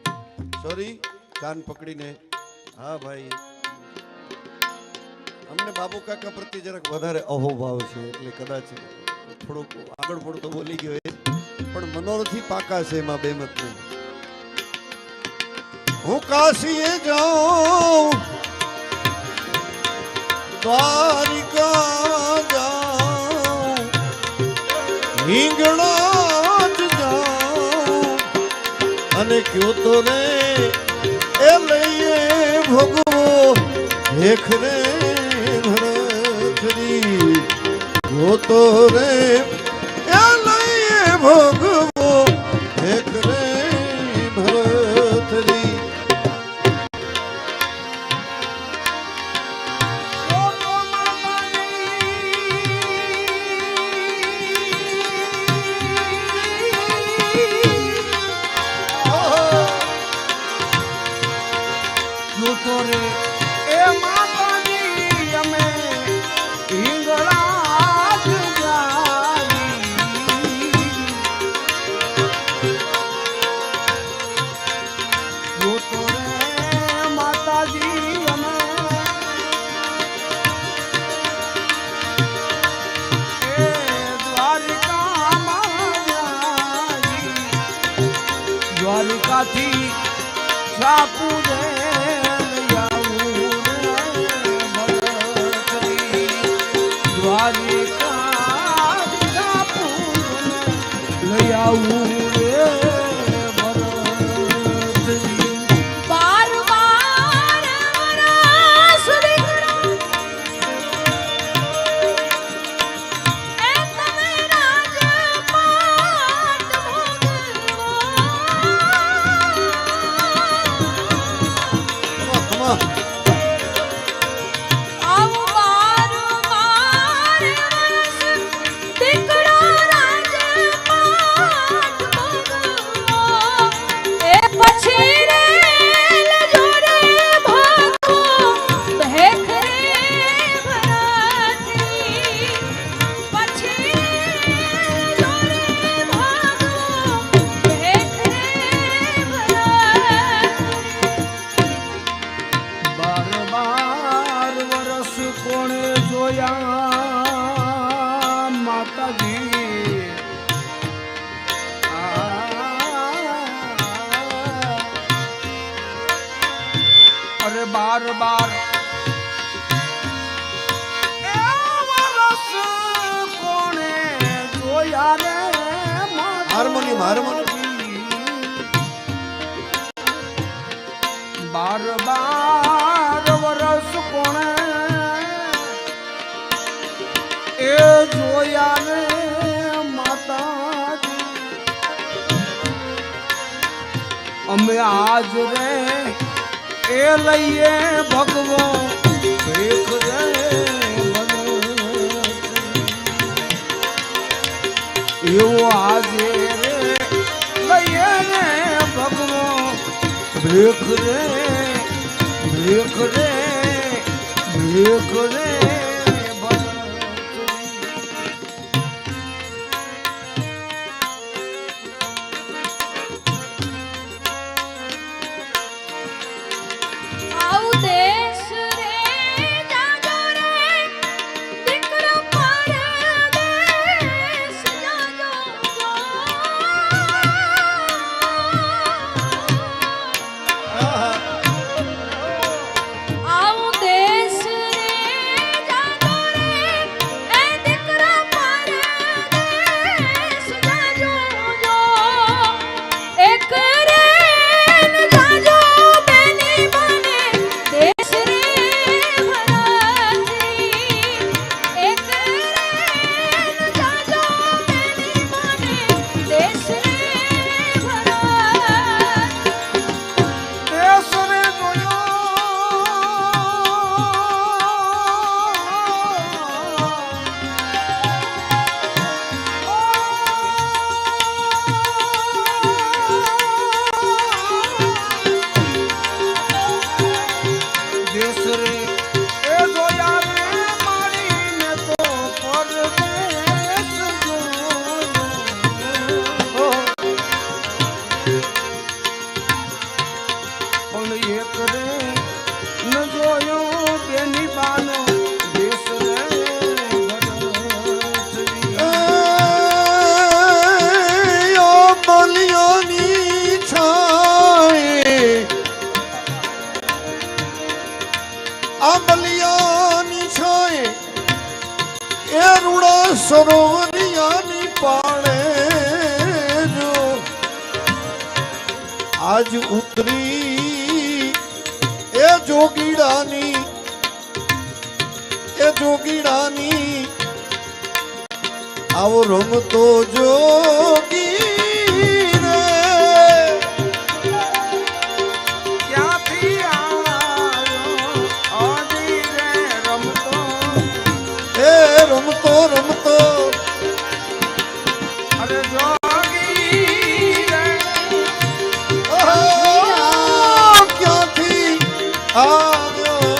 Speaker 1: સોરી, કાન પકડીને. હા ભાઈ, અમને બાબુ કાકા પ્રત્યે જરાક વધારે અહોભાવ છે એટલે કદાચ થોડુંક આગળ પડતો બોલી ગયો, પણ મનોરથી પાકા છે, એમાં બે મત નહીં. હું કાશીએ જાઉં, દ્વારિકા જાઉં, હિંગળા જ જાઉં, અને કયો તો રે એ લઈએ ભોગવો ભેખ રે ભરતરી, કયો તો રે એ લઈએ ભોગવો ભેખ રે ભરતરી.
Speaker 3: દ્વારિકાથી છાપુ રે દ્વારિકાથી છાપુ લઈ આવું રે ભરતરી.
Speaker 2: બાર બાર વરસ દીકરો એ તમે રાજપાટ ભોગવો. આવું બાર બાર વરસ દીકરો રાજપાટ ભોગવો. એ પછી રે લજો રે ભાગવો ભેખ રે ભરતરી. પછી લજો રે ભાગવો ભેખ રે ભરતરી.
Speaker 3: 12 વર્ષ કોણે જોયા માતાજી, અરે 12 વર્ષ કોણે જોયા રે
Speaker 1: હાર્મોનિયમ, હાર્મોનિયમ.
Speaker 3: 12 વર્ષ કોણે એ જોયા રે માતાજી. અમે આજ રે એ લઈએ ભગવો ભેખ રે ભરતરી. એવો આજે રે લઈએ રે ભગવો ભેખ રે ભેખ રે ભેખ રે ભરતરી.
Speaker 2: આવું દેશ રે જાજો રે દીકરો પરદેશ જાજો. આવું દેશ રે
Speaker 1: સરોવરિયાની પાણે જો આજ ઉતરી એ જોગીડાની આવો રમતો જોગી રે
Speaker 3: ક્યાંથી આવ્યો હજી રે રમતો
Speaker 1: એ રમતો રમતો
Speaker 3: અરે જોગી રે
Speaker 1: ક્યાંથી આવ્યો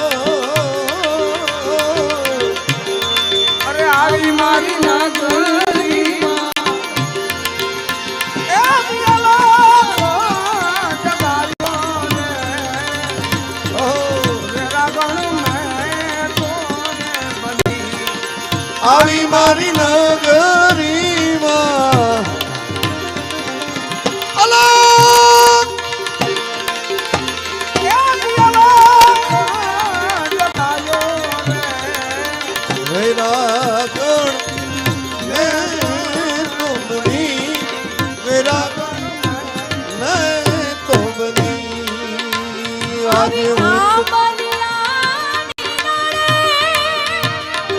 Speaker 3: અરે આવી મારી નગરીમાં એ દિયાલો જગાડ્યો ને વેરા ગણું મેં તોને બની
Speaker 1: આવી મારી નગરીમાં અલગ
Speaker 3: એ દિયાલો જગાડ્યો ને
Speaker 1: વૈરાગણ મેં તો બની વૈરાગણ મેં તો બની આજે હું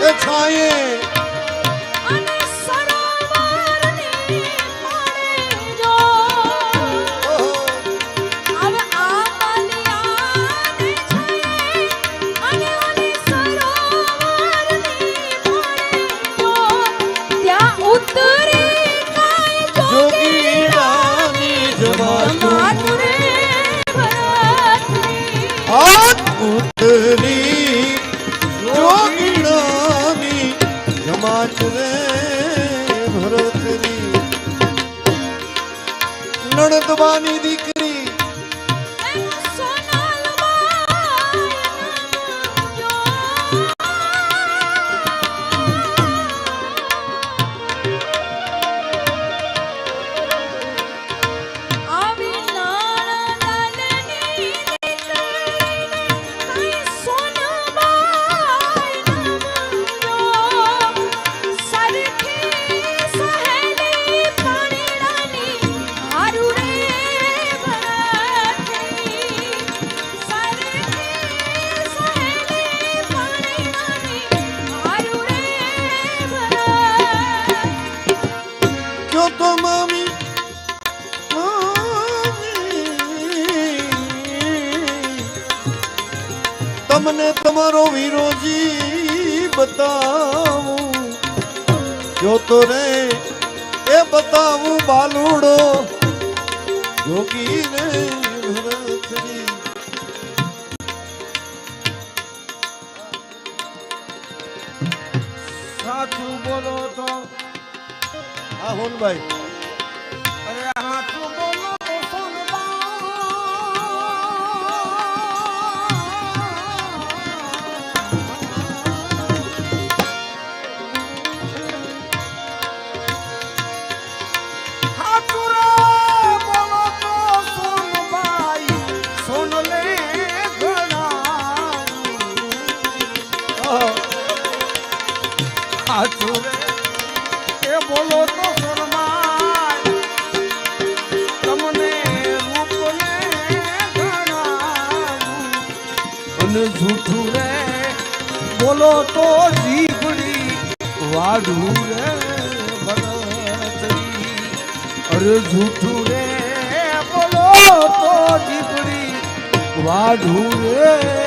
Speaker 1: એ છાયે જોગીડાની જમાત હાથ ઉતરી જોગીડાની જમાત રે ભરતરી નણદવાની દીકરી ક્યો તો મામી તમને તમારો વિરોજી બતાવું જો તો રે એ બતાવું બાલુડો જોગી રે ભરતરી
Speaker 3: સાચું બોલો તો
Speaker 1: હા હોનભાઈ
Speaker 3: અરે સાચું બોલો તો એ બોલો તો સોનમાય તમને રૂપને ગણાવું અને જૂઠું રે બોલો તો જીભડી વાડું રે ભરતરી અરે જૂઠું રે બોલો તો જીભડી વાડું રે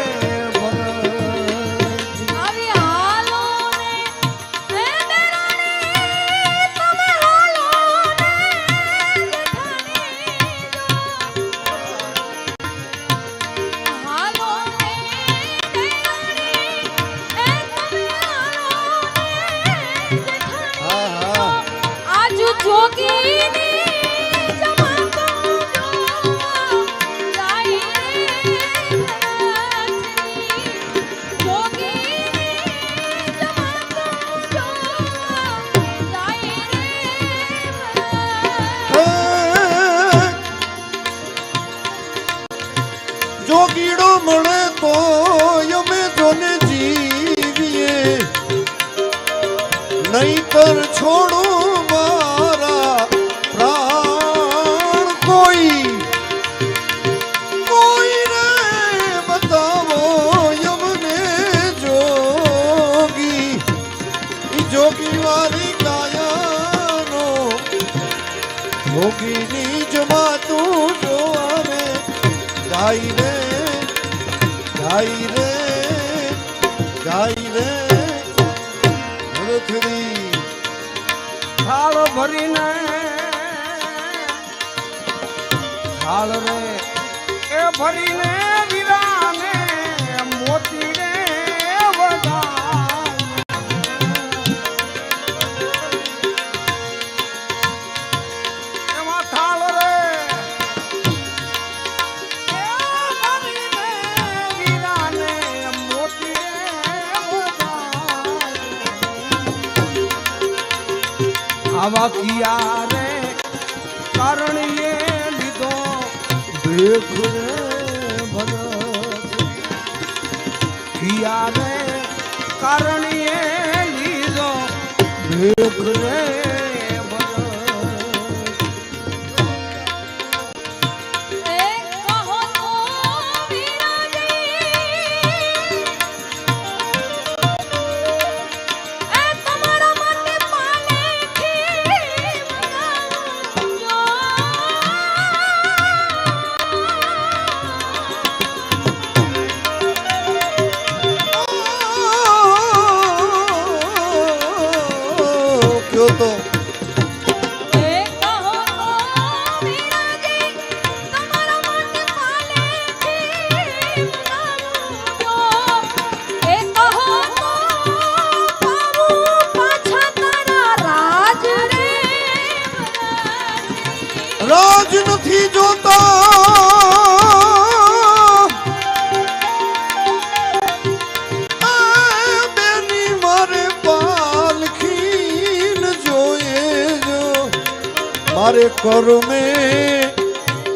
Speaker 1: જમાં તું જોવાને જાય રે જાય રે જાય રે ભરથરી
Speaker 3: થાળ ભરીને થાળ રે એ ભરીને વીરાને મોતી રે એમાં થાળ રે એ ભરીને વીરાને મોતી આવા કિયા રે કારણ એ લીધો દેખ રે ભરત કિયા રે કારણ એ લીધો દેખ રે
Speaker 1: તો રાજ નથી જોતા બેની મારે પાલખી મારે કર્મે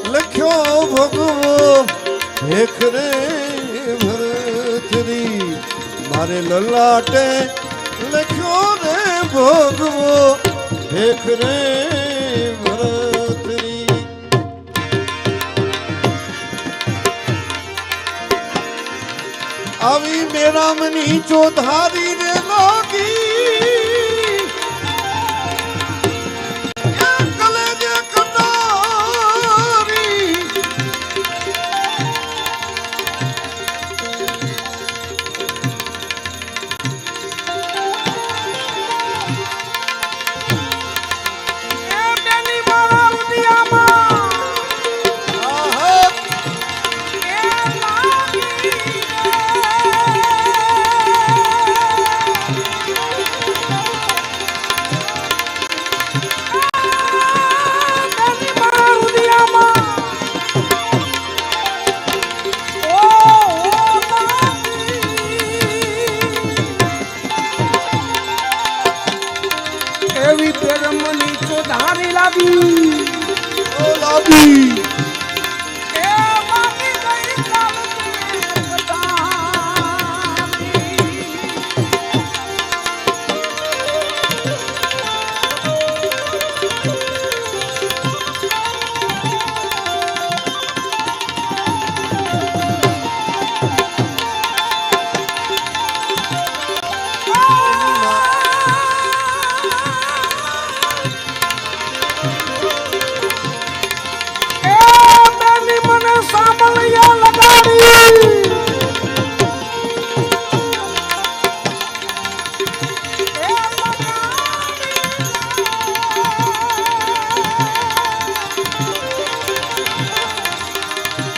Speaker 1: લખ્યો ભગવો ભેખ રે ભરથરી મારે લલાટે લખ્યો રે ભગવો ભેખ રે ભરથરી આવી મેરામની ચોધારી રે લાગી
Speaker 3: એવી પેરમની ચોધારી લાવી
Speaker 1: ઓ લાવી
Speaker 3: એ વાગી ગઈ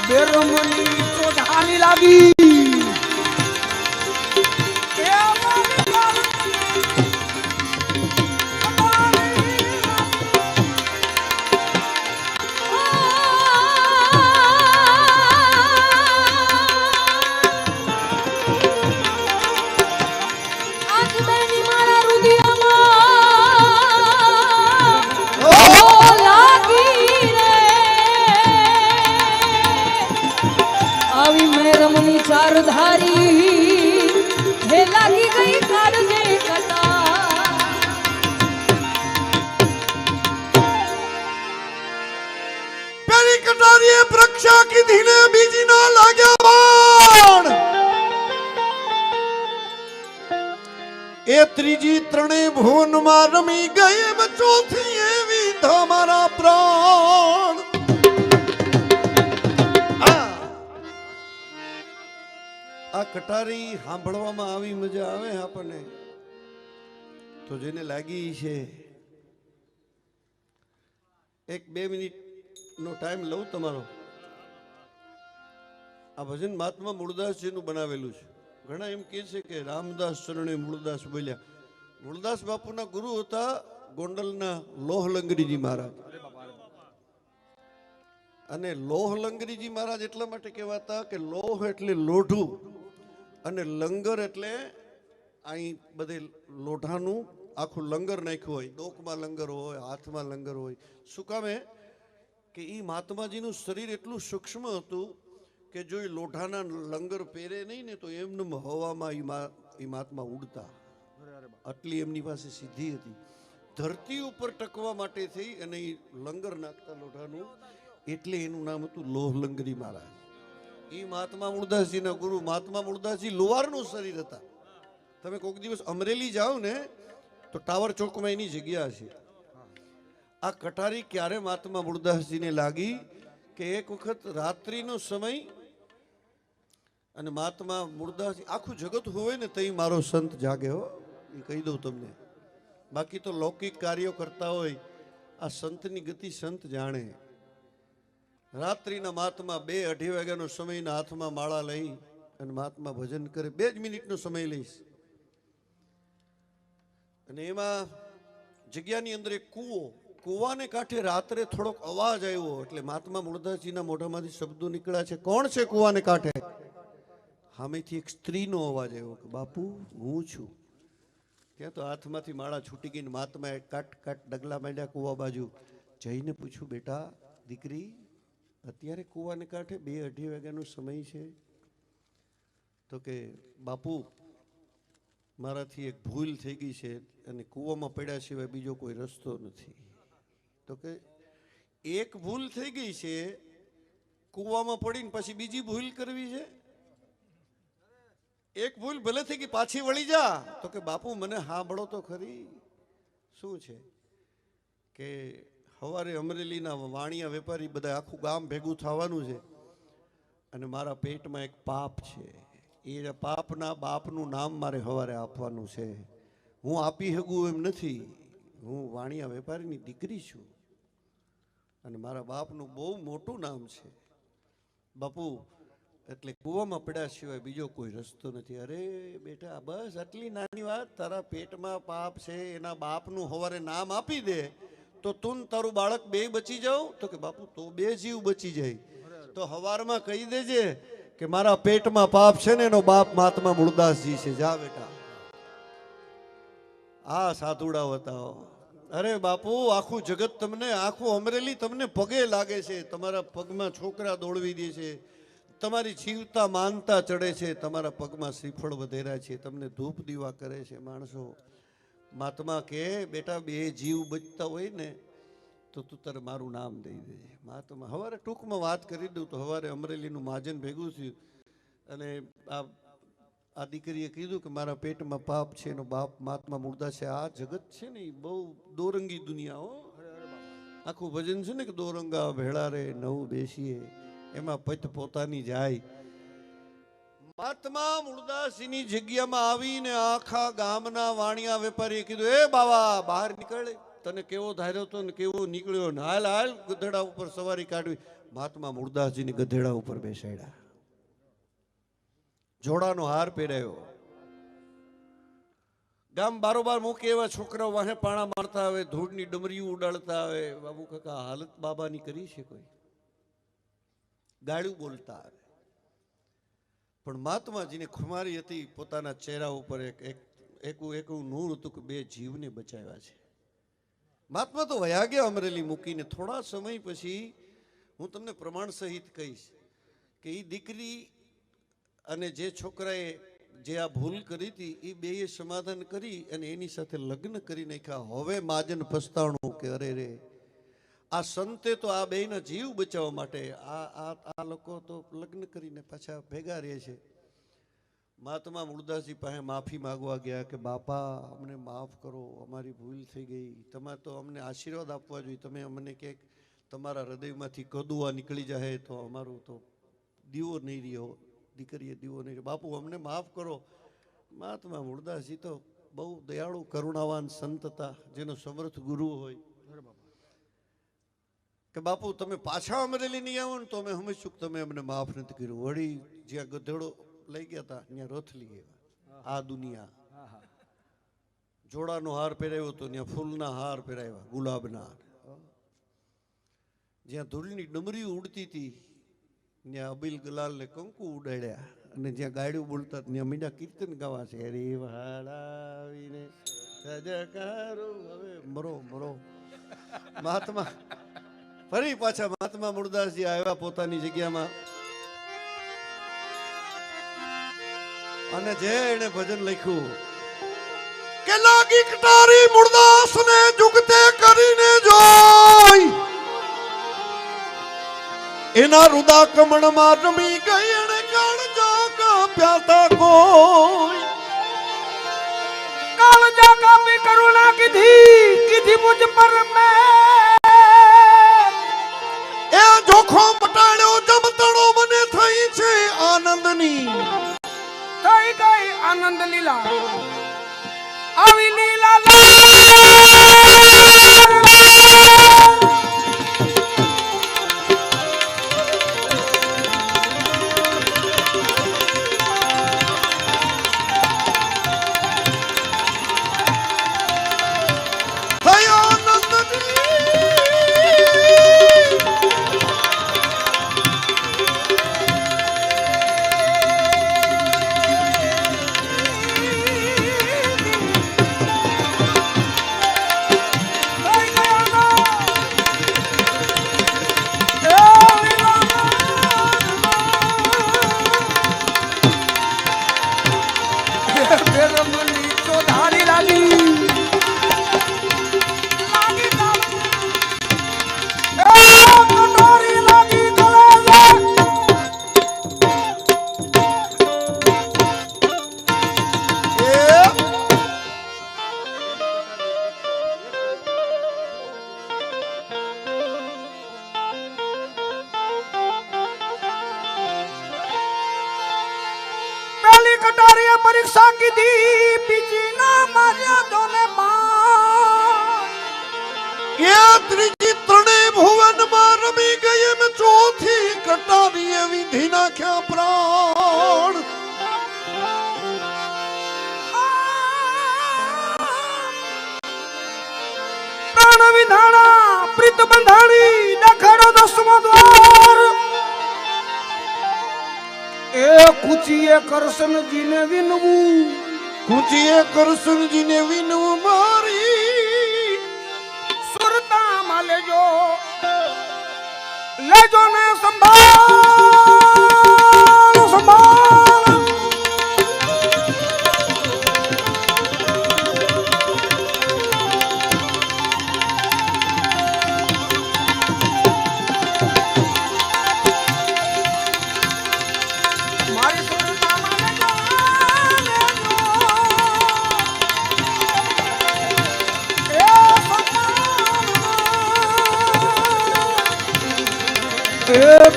Speaker 3: બેરમની ચોધારી લાવી
Speaker 2: ચારધારી હે લાગી ગઈ કાળજે કટા
Speaker 1: પેલી કટારીએ પ્રક્ષા કીધી ને બીજી ના લાગ્યા બાણ એ ત્રીજી ત્રણેય ભુવનમાં રમી ગઈ ચોથી એવી તમારા પ્રાણ કટારી સાંભળવામાં આવી મજા આવે આપણને, તો જેને લાગી છે 1-2 મિનિટનો ટાઈમ લઉં તમારો. આ ભજન મહાત્મા મૂળદાસજીનું બનાવેલું છે. ઘણા એમ કહે છે કે રામદાસ ચરણે મૂળદાસ બોલ્યા. મૂળદાસ બાપુના ગુરુ હતા ગોંડલના લોહલંગરીજી મહારાજ. અને લોહલંગરીજી મહારાજ એટલા માટે કહેવાતા કે લોહ એટલે લોઢું અને લંગર એટલે અહીં બધે લોઢાનું આખું લંગર નાખ્યું હોય. ડોકમાં લંગર હોય, હાથમાં લંગર હોય. શું કામે કે એ મહાત્માજીનું શરીર એટલું સૂક્ષ્મ હતું કે જો એ લોઢાના લંગર પહેરે નહીં ને તો એમને હવામાં એ મહાત્મા ઉડતા. આટલી એમની પાસે સિદ્ધિ હતી. ધરતી ઉપર ટકવા માટે થઈ અને એ લંગર નાખતા લોઢાનું, એટલે એનું નામ હતું લોહલંગરી મહારાજ. એ મહાત્મા મૂળદાસજીના ગુરુ. મહાત્મા મૂળદાસજી લુવારનું શરીર હતા. તમે કોઈક દિવસ અમરેલી જાઓ ને તો ટાવર ચોકમાં એની જગ્યા છે. આ કટારી ક્યારે મહાત્મા મૂળદાસજીને લાગી કે એક વખત રાત્રિનો સમય અને મહાત્મા મૂળદાસજી, આખું જગત હોય ને તઈ મારો સંત જાગે હો, એ કહી દઉં તમને. બાકી તો લૌકિક કાર્યો કરતા હોય, આ સંતની ગતિ સંત જાણે. રાત્રિના મહાત્મા 2-2:30 વાગ્યાનો સમયના હાથમાં માળા લઈ અને મહાત્મા ભજન કરે. 2 જ મિનિટનો સમય લઈશ. અને એમાં જગ્યાની અંદર એક કૂવો, કૂવાને કાંઠે રાત્રે થોડોક અવાજ આવ્યો એટલે મહાત્મા મૂળદાસજીના મોઢામાંથી શબ્દો નીકળ્યા છે, કોણ છે કૂવાને કાંઠે? સામેથી એક સ્ત્રીનો અવાજ આવ્યો કે બાપુ હું છું. ત્યાં તો હાથમાંથી માળા છૂટી ગઈને મહાત્માએ કાટ ડગલા માંડ્યા કૂવા બાજુ. જઈને પૂછ્યું, બેટા દીકરી અત્યારે કૂવાને કાંઠે 2-2:30 વાગ્યાનો સમય છે? તો કે બાપુ મારાથી એક ભૂલ થઈ ગઈ છે અને કૂવામાં પડ્યા સિવાય બીજો કોઈ રસ્તો નથી. તો કે એક ભૂલ થઈ ગઈ છે, કૂવામાં પડીને પછી બીજી ભૂલ કરવી છે? એક ભૂલ ભલે થઈ ગઈ, પાછી વળી જા. તો કે બાપુ મને સાંભળો તો ખરી. શું છે કે સવારે અમરેલીના વાણિયા વેપારી બધા આખું ગામ ભેગું થવાનું છે અને મારા પેટમાં એક પાપ છે. એ પાપના બાપનું નામ મારે સવારે આપવાનું છે. હું આપી શકું એમ નથી. હું વાણિયા વેપારીની દીકરી છું અને મારા બાપનું બહુ મોટું નામ છે. બાપુ એટલે કૂવામાં પડ્યા સિવાય બીજો કોઈ રસ્તો નથી. અરે બેટા બસ આટલી નાની વાત, તારા પેટમાં પાપ છે, એના બાપનું સવારે નામ આપી દે તો તું તારું બાળક 2 બચી જાવ. તો કે બાપુ તો 2 જીવ બચી જાય. તો હવારમાં કહી દેજે કે મારા પેટમાં પાપ છે ને એનો બાપ મહાત્મા મૂળદાસજી છે. જા બેટા. આ સાધુડા હતા. અરે બાપુ આખું જગત તમને, આખું અમરેલી તમને પગે લાગે છે. તમારા પગમાં છોકરા દોડવી દે છે, તમારી જીવતા માનતા ચડે છે, તમારા પગમાં શ્રીફળ વધેરા છે, તમને ધૂપ દીવા કરે છે માણસો. મહાત્મા કે બેટા 2 જીવ બચતા હોય ને તો તું તારે મારું નામ દઈ દેજે. મહાત્મા સવારે ટૂંકમાં વાત કરી દઉં તો સવારે અમરેલીનું મહાજન ભેગું થયું અને આ દીકરીએ કીધું કે મારા પેટમાં પાપ છે, એનો બાપ મહાત્મા મૂળદાસ છે. આ જગત છે ને એ બહુ દોરંગી દુનિયા હો. આખું ભજન છે ને કે દોરંગા ભેળા રે નવ બેસીએ, એમાં પત પોતાની જાય. મહાત્મા મૂળદાસજીની જગ્યામાં આવીને આખા ગામના વાણિયા વેપારીએ કીધું, એ બાવા બહાર નીકળે, તને કેવો ધાર્યો હતો ને કેવો નીકળ્યો ને, હાલ હાલ ગધેડા ઉપર સવારી કાઢવી. મહાત્મા મૂળદાસજીને ગધેડા ઉપર બેસાડ્યા, જોડાનો હાર પહેરાયો. ગામ બારોબાર મૂકે એવા છોકરાઓ વાહે પાણા મારતા આવે, ધૂળની ડમરીઓ ઉડાડતા આવે. બાબુ કાકા હાલત બાબાની કરી છે કોઈ? ગાળું બોલતા આવે. પણ મહાત્માજીને ખુમારી હતી પોતાના ચહેરા ઉપર એક નૂર હતું કે 2 જીવને બચાવ્યા છે. મહાત્મા તો વયા ગયા અમરેલી મૂકીને. થોડા સમય પછી હું તમને પ્રમાણ સહિત કહીશ કે એ દીકરી અને જે છોકરાએ જે આ ભૂલ કરી હતી એ 2એ સમાધાન કરી અને એની સાથે લગ્ન કરી નાખ્યા. હવે માજન પસ્તાણું કે અરે રે આ સંતે તો આ 2ના જીવ બચાવવા માટે આ લોકો તો લગ્ન કરીને પાછા ભેગા રહે છે. મહાત્મા મૂળદાસજી પાસે માફી માંગવા ગયા કે બાપા અમને માફ કરો, અમારી ભૂલ થઈ ગઈ. તમે તો અમને આશીર્વાદ આપવા જોઈએ. તમે અમને કે તમારા હૃદયમાંથી કદુઆ નીકળી જાય તો અમારું તો દીવો નહીં રહ્યો, દીકરીએ દીવો નહીં. બાપુ અમને માફ કરો. મહાત્મા મૂળદાસજી તો બહુ દયાળુ કરુણાવાન સંત હતા, જેનો સમર્થ ગુરુ હોય કે બાપુ તમે પાછા અમરેલી નહીં આવો ને તો અમે સમજશું કે તમે અમને માફ નથી કર્યું. વળી જ્યાં ગધેડો લઈ ગયા હતા ત્યાં રથલી ગયા. આ દુનિયા જોડાનો હાર પહેરાવ્યો હતો, ત્યાં ફૂલના હાર પહેરાવ્યા, ગુલાબના. જ્યાં ધૂળની ડમરી ઉડતી હતી ત્યાં અબીલ ગલાલ ને કંકુ ઉડાડ્યા, અને જ્યાં ગાડ્યું બોલતા ત્યાં મીડા કીર્તન ગાવા છે. અરે વાળાવીને સજકારો હવે મરો મરો. મહાત્મા ફરી પાછા મહાત્મા મૂળદાસજી આવ્યા પોતાની જગ્યામાં, અને જે એને ભજન લખ્યું કે લાગી કટારી મૂળદાસ ને જુગતે કરીને જોઈ, એના રુદા કમળમાં રમી ગઈ એને કાળજા કાપ્યા તા કોઈ.
Speaker 3: કાળજા કાપી કરુણા કીધી મુझ પર મેં,
Speaker 1: એ જોખો મટાડ્યો જમતણો મને થઈ છે આનંદની.
Speaker 3: થઈ ગઈ આનંદ લીલા, આવી લીલા પરીક્ષા કીધી, બીજી ના માર્યા તોને માર.
Speaker 1: એ ત્રીજી ત્રણે ભુવન માં રમી ગઈ એમ ચોથી કટારી એવી ધી નાખ્યા પ્રાણ.
Speaker 3: પ્રાણ વિધાણા પ્રીત બંધાણી દેખાડો દસમો દ્વાર. એ કુચીએ કરશનજીને વિનવું,
Speaker 1: કુચીએ કરશનજીને વિનવું મારી.
Speaker 3: સુરતામાં લેજો ને સંભાળ સંભાળ.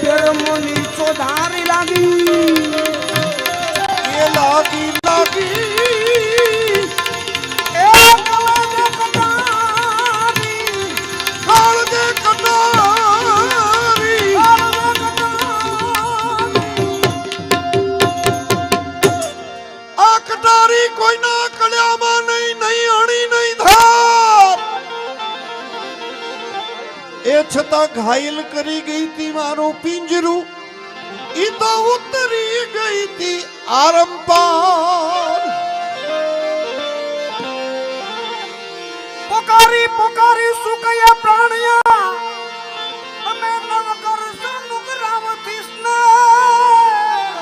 Speaker 3: પેરમની ચોધારી લાગી,
Speaker 1: એ લાગી લાગી
Speaker 3: એ કાળજે કટારી,
Speaker 1: કાળજે કટારી. આ કટારી કોઈના કળિયામાં નહીં, નહીં અણી નહીં ધાર. એ છતાં ઘાયલ કરી ગઈ તી મારું પિંજરું, ઈ તો ઉતરી ગઈ તી આરંપાર.
Speaker 3: પોકારી પોકારી સુકયા પ્રાણિયા, અમે નવ કરશું નુગરાવથી સ્નેહ.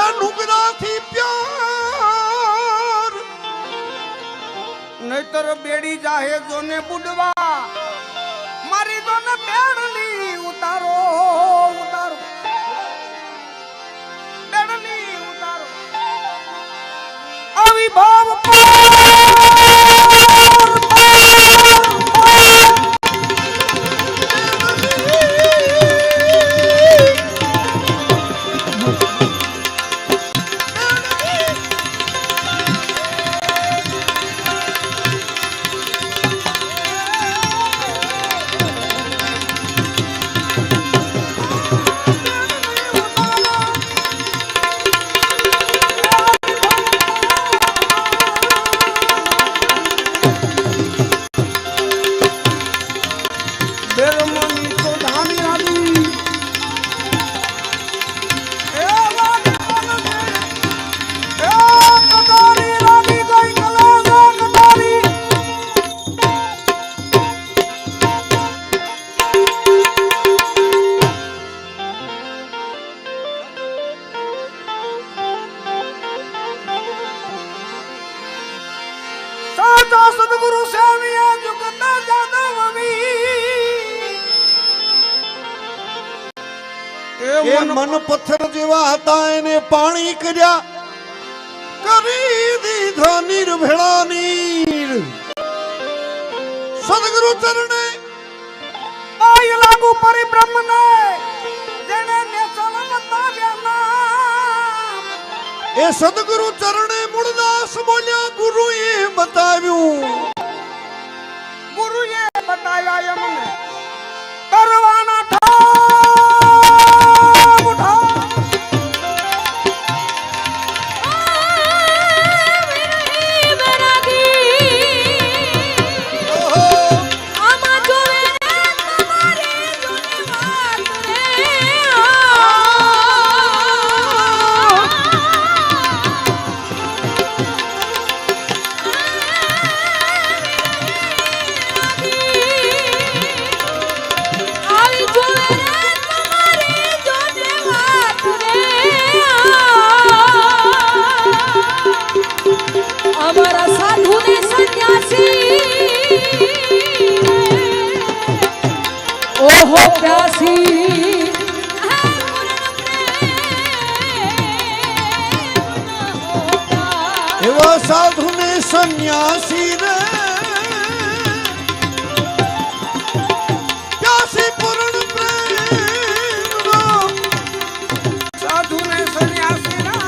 Speaker 1: એ નુગરાથી પ્યાર,
Speaker 3: નહીતર બેડી જાહે જોને બુડવા. મારી જોને બેડલી ઉતારો ઉતારો, બેડલી ઉતારો. આવી ભાવ
Speaker 1: કે મન પથ્થર જેવા હતા એને પાણી કર્યા, કરી દીધા નીર ભેળા નીર. સદગુરુ ચરણે
Speaker 3: આય લાગુ પરિબ્રહ્મ ને જેને નેસણ બતાવ્યા નામ.
Speaker 1: એ સદગુરુ ચરણે મૂળદાસ બોલ્યા ગુરુએ બતાવ્યું.
Speaker 3: ગુરુએ બતાવ્યા એમને કરવાના ઠામ ઉઠામ.
Speaker 2: અમારા સાધુ ને સંન્યાસી ઓહો પ્યાસી
Speaker 1: એવા સાધુ ને સંન્યાસી રે પ્યાસી પૂર્ણ પ્રેમનો.
Speaker 3: સાધુ ને સન્યાસી ના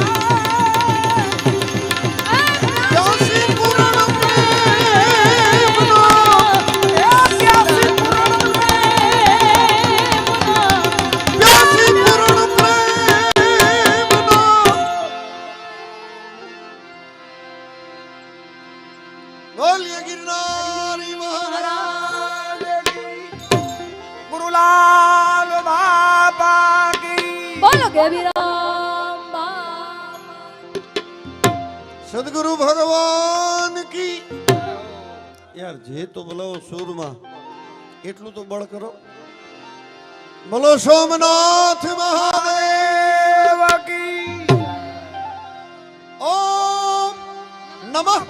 Speaker 1: પ્યાસી પૂર્ણ પ્રેમનો.
Speaker 3: પ્યાસી પૂર્ણ
Speaker 1: પ્યાસી પૂર્ણ પ્રેમનો. બોલીએ ગિરનારી મહારાજ.
Speaker 3: ગુરુલાલ બાબા કી
Speaker 2: બોલો ગેવીરામ બાબા.
Speaker 1: સદગુરુ ભગવાન કી. યાર જે તો બોલાવો સુરમાં એટલું તો બળ કરો. બોલો સોમનાથ મહાદેવ.
Speaker 3: દેવ કી
Speaker 1: ઓમ નમઃ